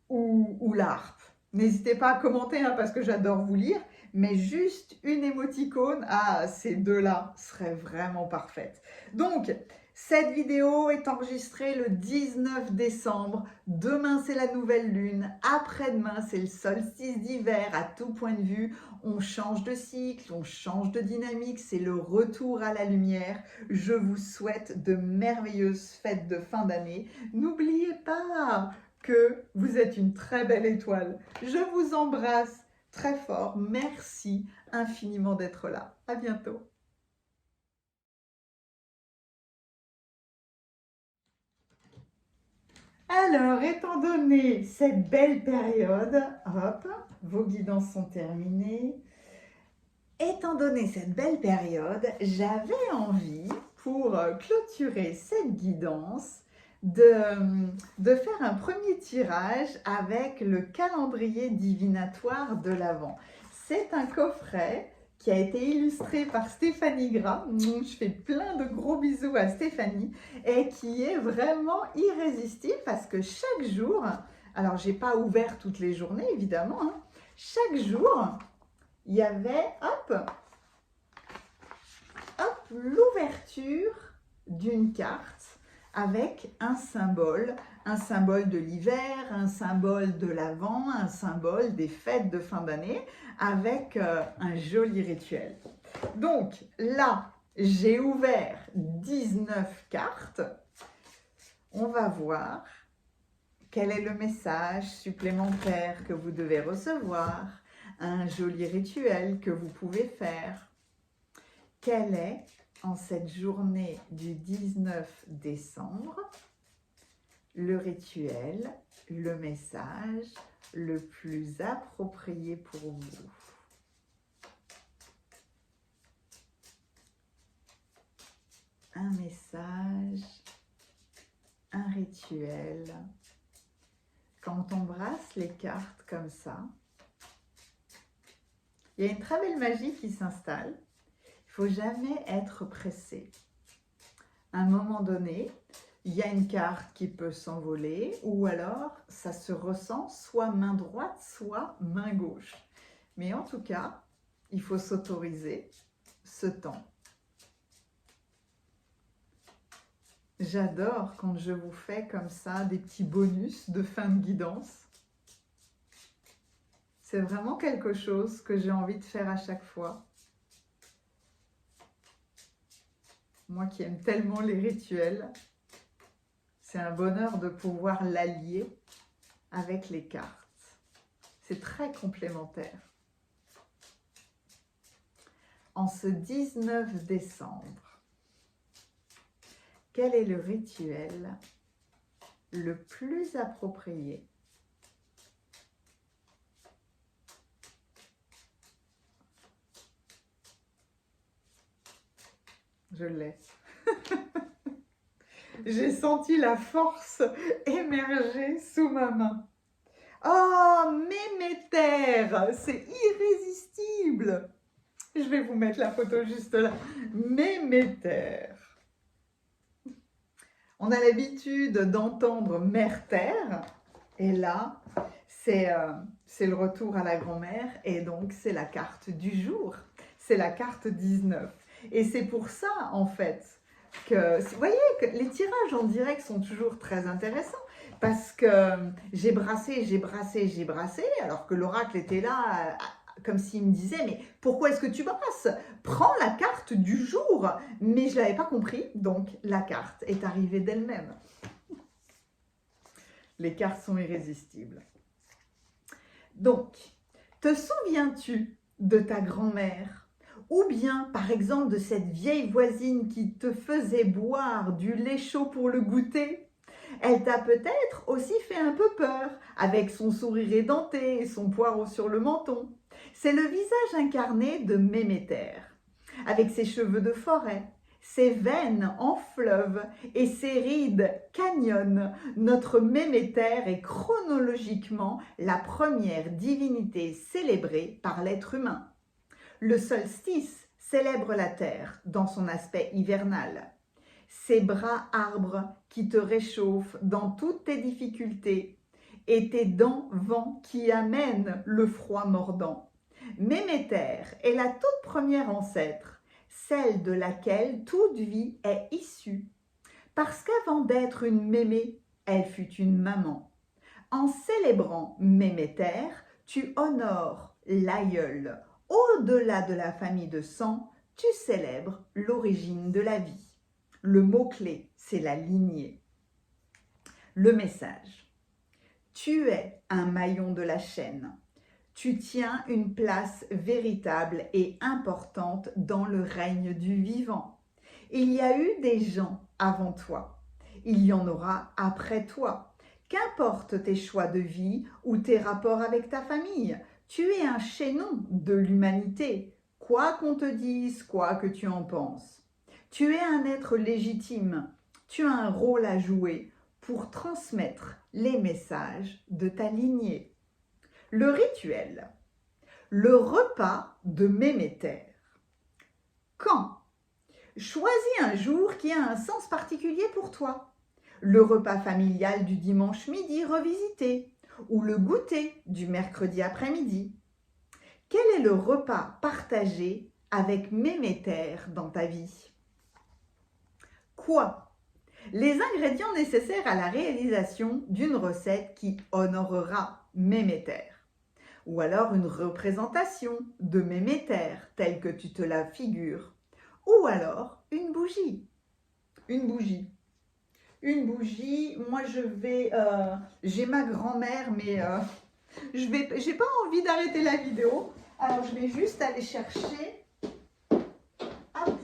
ou la harpe. N'hésitez pas à commenter hein, parce que j'adore vous lire, mais juste une émoticône, ces deux-là seraient vraiment parfaites. Donc, cette vidéo est enregistrée le 19 décembre. Demain, c'est la nouvelle lune. Après-demain, c'est le solstice d'hiver. À tout point de vue, on change de cycle, on change de dynamique. C'est le retour à la lumière. Je vous souhaite de merveilleuses fêtes de fin d'année. N'oubliez pas que vous êtes une très belle étoile. Je vous embrasse très fort. Merci infiniment d'être là. À bientôt. Alors, étant donné cette belle période, hop, vos guidances sont terminées. Étant donné cette belle période, j'avais envie, pour clôturer cette guidance, de faire un premier tirage avec le calendrier divinatoire de l'Avent. C'est un coffret qui a été illustré par Stéphanie Gras. Je fais plein de gros bisous à Stéphanie et qui est vraiment irrésistible parce que chaque jour, alors j'ai pas ouvert toutes les journées évidemment, hein, chaque jour il y avait l'ouverture d'une carte avec un symbole, un symbole de l'hiver, un symbole de l'Avent, un symbole des fêtes de fin d'année, avec un joli rituel. Donc là, j'ai ouvert 19 cartes. On va voir quel est le message supplémentaire que vous devez recevoir, un joli rituel que vous pouvez faire. Quel est, en cette journée du 19 décembre, le rituel, le message le plus approprié pour vous? Un message, un rituel. Quand on brasse les cartes comme ça, il y a une très belle magie qui s'installe. Il ne faut jamais être pressé. À un moment donné, il y a une carte qui peut s'envoler ou alors ça se ressent soit main droite, soit main gauche. Mais en tout cas, il faut s'autoriser ce temps. J'adore quand je vous fais comme ça des petits bonus de fin de guidance. C'est vraiment quelque chose que j'ai envie de faire à chaque fois. Moi qui aime tellement les rituels, c'est un bonheur de pouvoir l'allier avec les cartes. C'est très complémentaire. En ce 19 décembre, quel est le rituel le plus approprié Je l'ai. J'ai senti la force émerger sous ma main. Oh, Méméter, c'est irrésistible. Je vais vous mettre la photo juste là. Méméter. On a l'habitude d'entendre mère-terre, et là, c'est le retour à la grand-mère, et donc c'est la carte du jour, c'est la carte 19. Et c'est pour ça, en fait, que, vous voyez, que les tirages en direct sont toujours très intéressants, parce que j'ai brassé, alors que l'oracle était là, comme s'il me disait, mais pourquoi est-ce que tu brasses? Prends la carte du jour. Mais je ne l'avais pas compris, donc la carte est arrivée d'elle-même. Les cartes sont irrésistibles. Donc, te souviens-tu de ta grand-mère? Ou bien, par exemple, de cette vieille voisine qui te faisait boire du lait chaud pour le goûter? Elle t'a peut-être aussi fait un peu peur, avec son sourire édenté et son poireau sur le menton. C'est le visage incarné de Méméter, avec ses cheveux de forêt, ses veines en fleuve et ses rides canyonnent. Notre Méméter est chronologiquement la première divinité célébrée par l'être humain. Le solstice célèbre la terre dans son aspect hivernal. Ses bras arbres qui te réchauffent dans toutes tes difficultés et tes dents vent qui amènent le froid mordant. Méméter est la toute première ancêtre, celle de laquelle toute vie est issue. Parce qu'avant d'être une mémé, elle fut une maman. En célébrant Méméter, tu honores l'aïeul. Au-delà de la famille de sang, tu célèbres l'origine de la vie. Le mot-clé, c'est la lignée. Le message. Tu es un maillon de la chaîne. Tu tiens une place véritable et importante dans le règne du vivant. Il y a eu des gens avant toi. Il y en aura après toi. Qu'importe tes choix de vie ou tes rapports avec ta famille, tu es un chaînon de l'humanité. Quoi qu'on te dise, quoi que tu en penses. Tu es un être légitime. Tu as un rôle à jouer pour transmettre les messages de ta lignée. Le rituel. Le repas de Méméter. Quand? Choisis un jour qui a un sens particulier pour toi. Le repas familial du dimanche midi revisité ou le goûter du mercredi après-midi. Quel est le repas partagé avec Méméter dans ta vie? Quoi? Les ingrédients nécessaires à la réalisation d'une recette qui honorera Méméter. Ou alors une représentation de Méméter telle que tu te la figures. Ou alors une bougie. Une bougie. Une bougie, moi j'ai ma grand-mère, mais j'ai pas envie d'arrêter la vidéo. Alors je vais juste aller chercher, hop,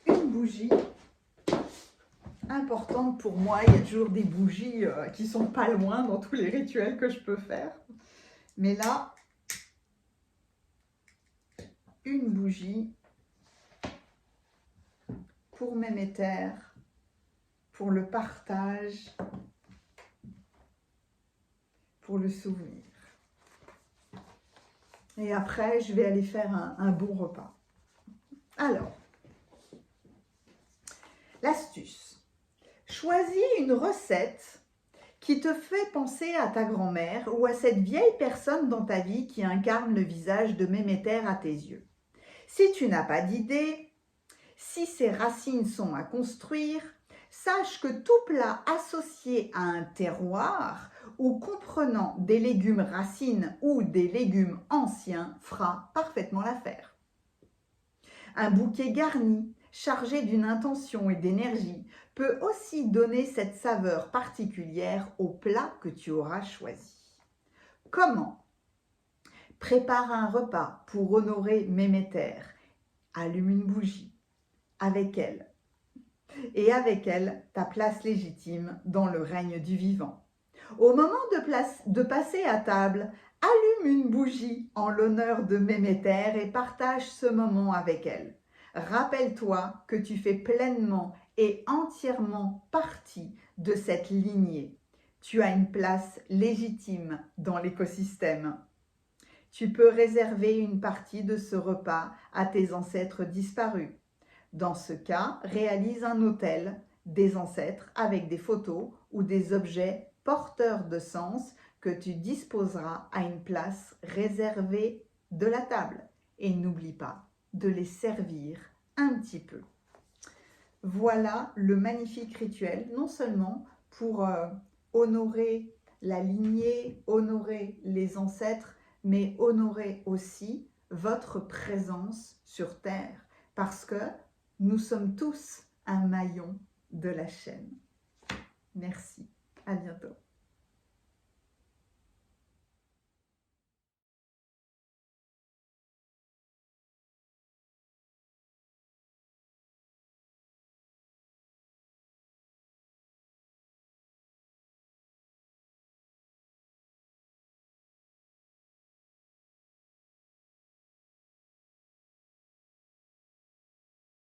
une bougie importante pour moi. Il y a toujours des bougies qui sont pas loin dans tous les rituels que je peux faire. Mais là, une bougie pour Méméter, pour le partage, pour le souvenir. Et après, je vais aller faire un bon repas. Alors, l'astuce. Choisis une recette qui te fait penser à ta grand-mère ou à cette vieille personne dans ta vie qui incarne le visage de Méméter à tes yeux. Si tu n'as pas d'idée, si ces racines sont à construire, sache que tout plat associé à un terroir ou comprenant des légumes racines ou des légumes anciens fera parfaitement l'affaire. Un bouquet garni, chargé d'une intention et d'énergie, peut aussi donner cette saveur particulière au plat que tu auras choisi. Comment? Prépare un repas pour honorer Méméter. Allume une bougie avec elle. Et avec elle, ta place légitime dans le règne du vivant. Au moment de passer à table, allume une bougie en l'honneur de Méméter et partage ce moment avec elle. Rappelle-toi que tu fais pleinement et entièrement partie de cette lignée. Tu as une place légitime dans l'écosystème. Tu peux réserver une partie de ce repas à tes ancêtres disparus. Dans ce cas, réalise un autel des ancêtres avec des photos ou des objets porteurs de sens que tu disposeras à une place réservée de la table. Et n'oublie pas de les servir un petit peu. Voilà le magnifique rituel, non seulement pour honorer la lignée, honorer les ancêtres, mais honorer aussi votre présence sur Terre, parce que nous sommes tous un maillon de la chaîne. Merci, à bientôt.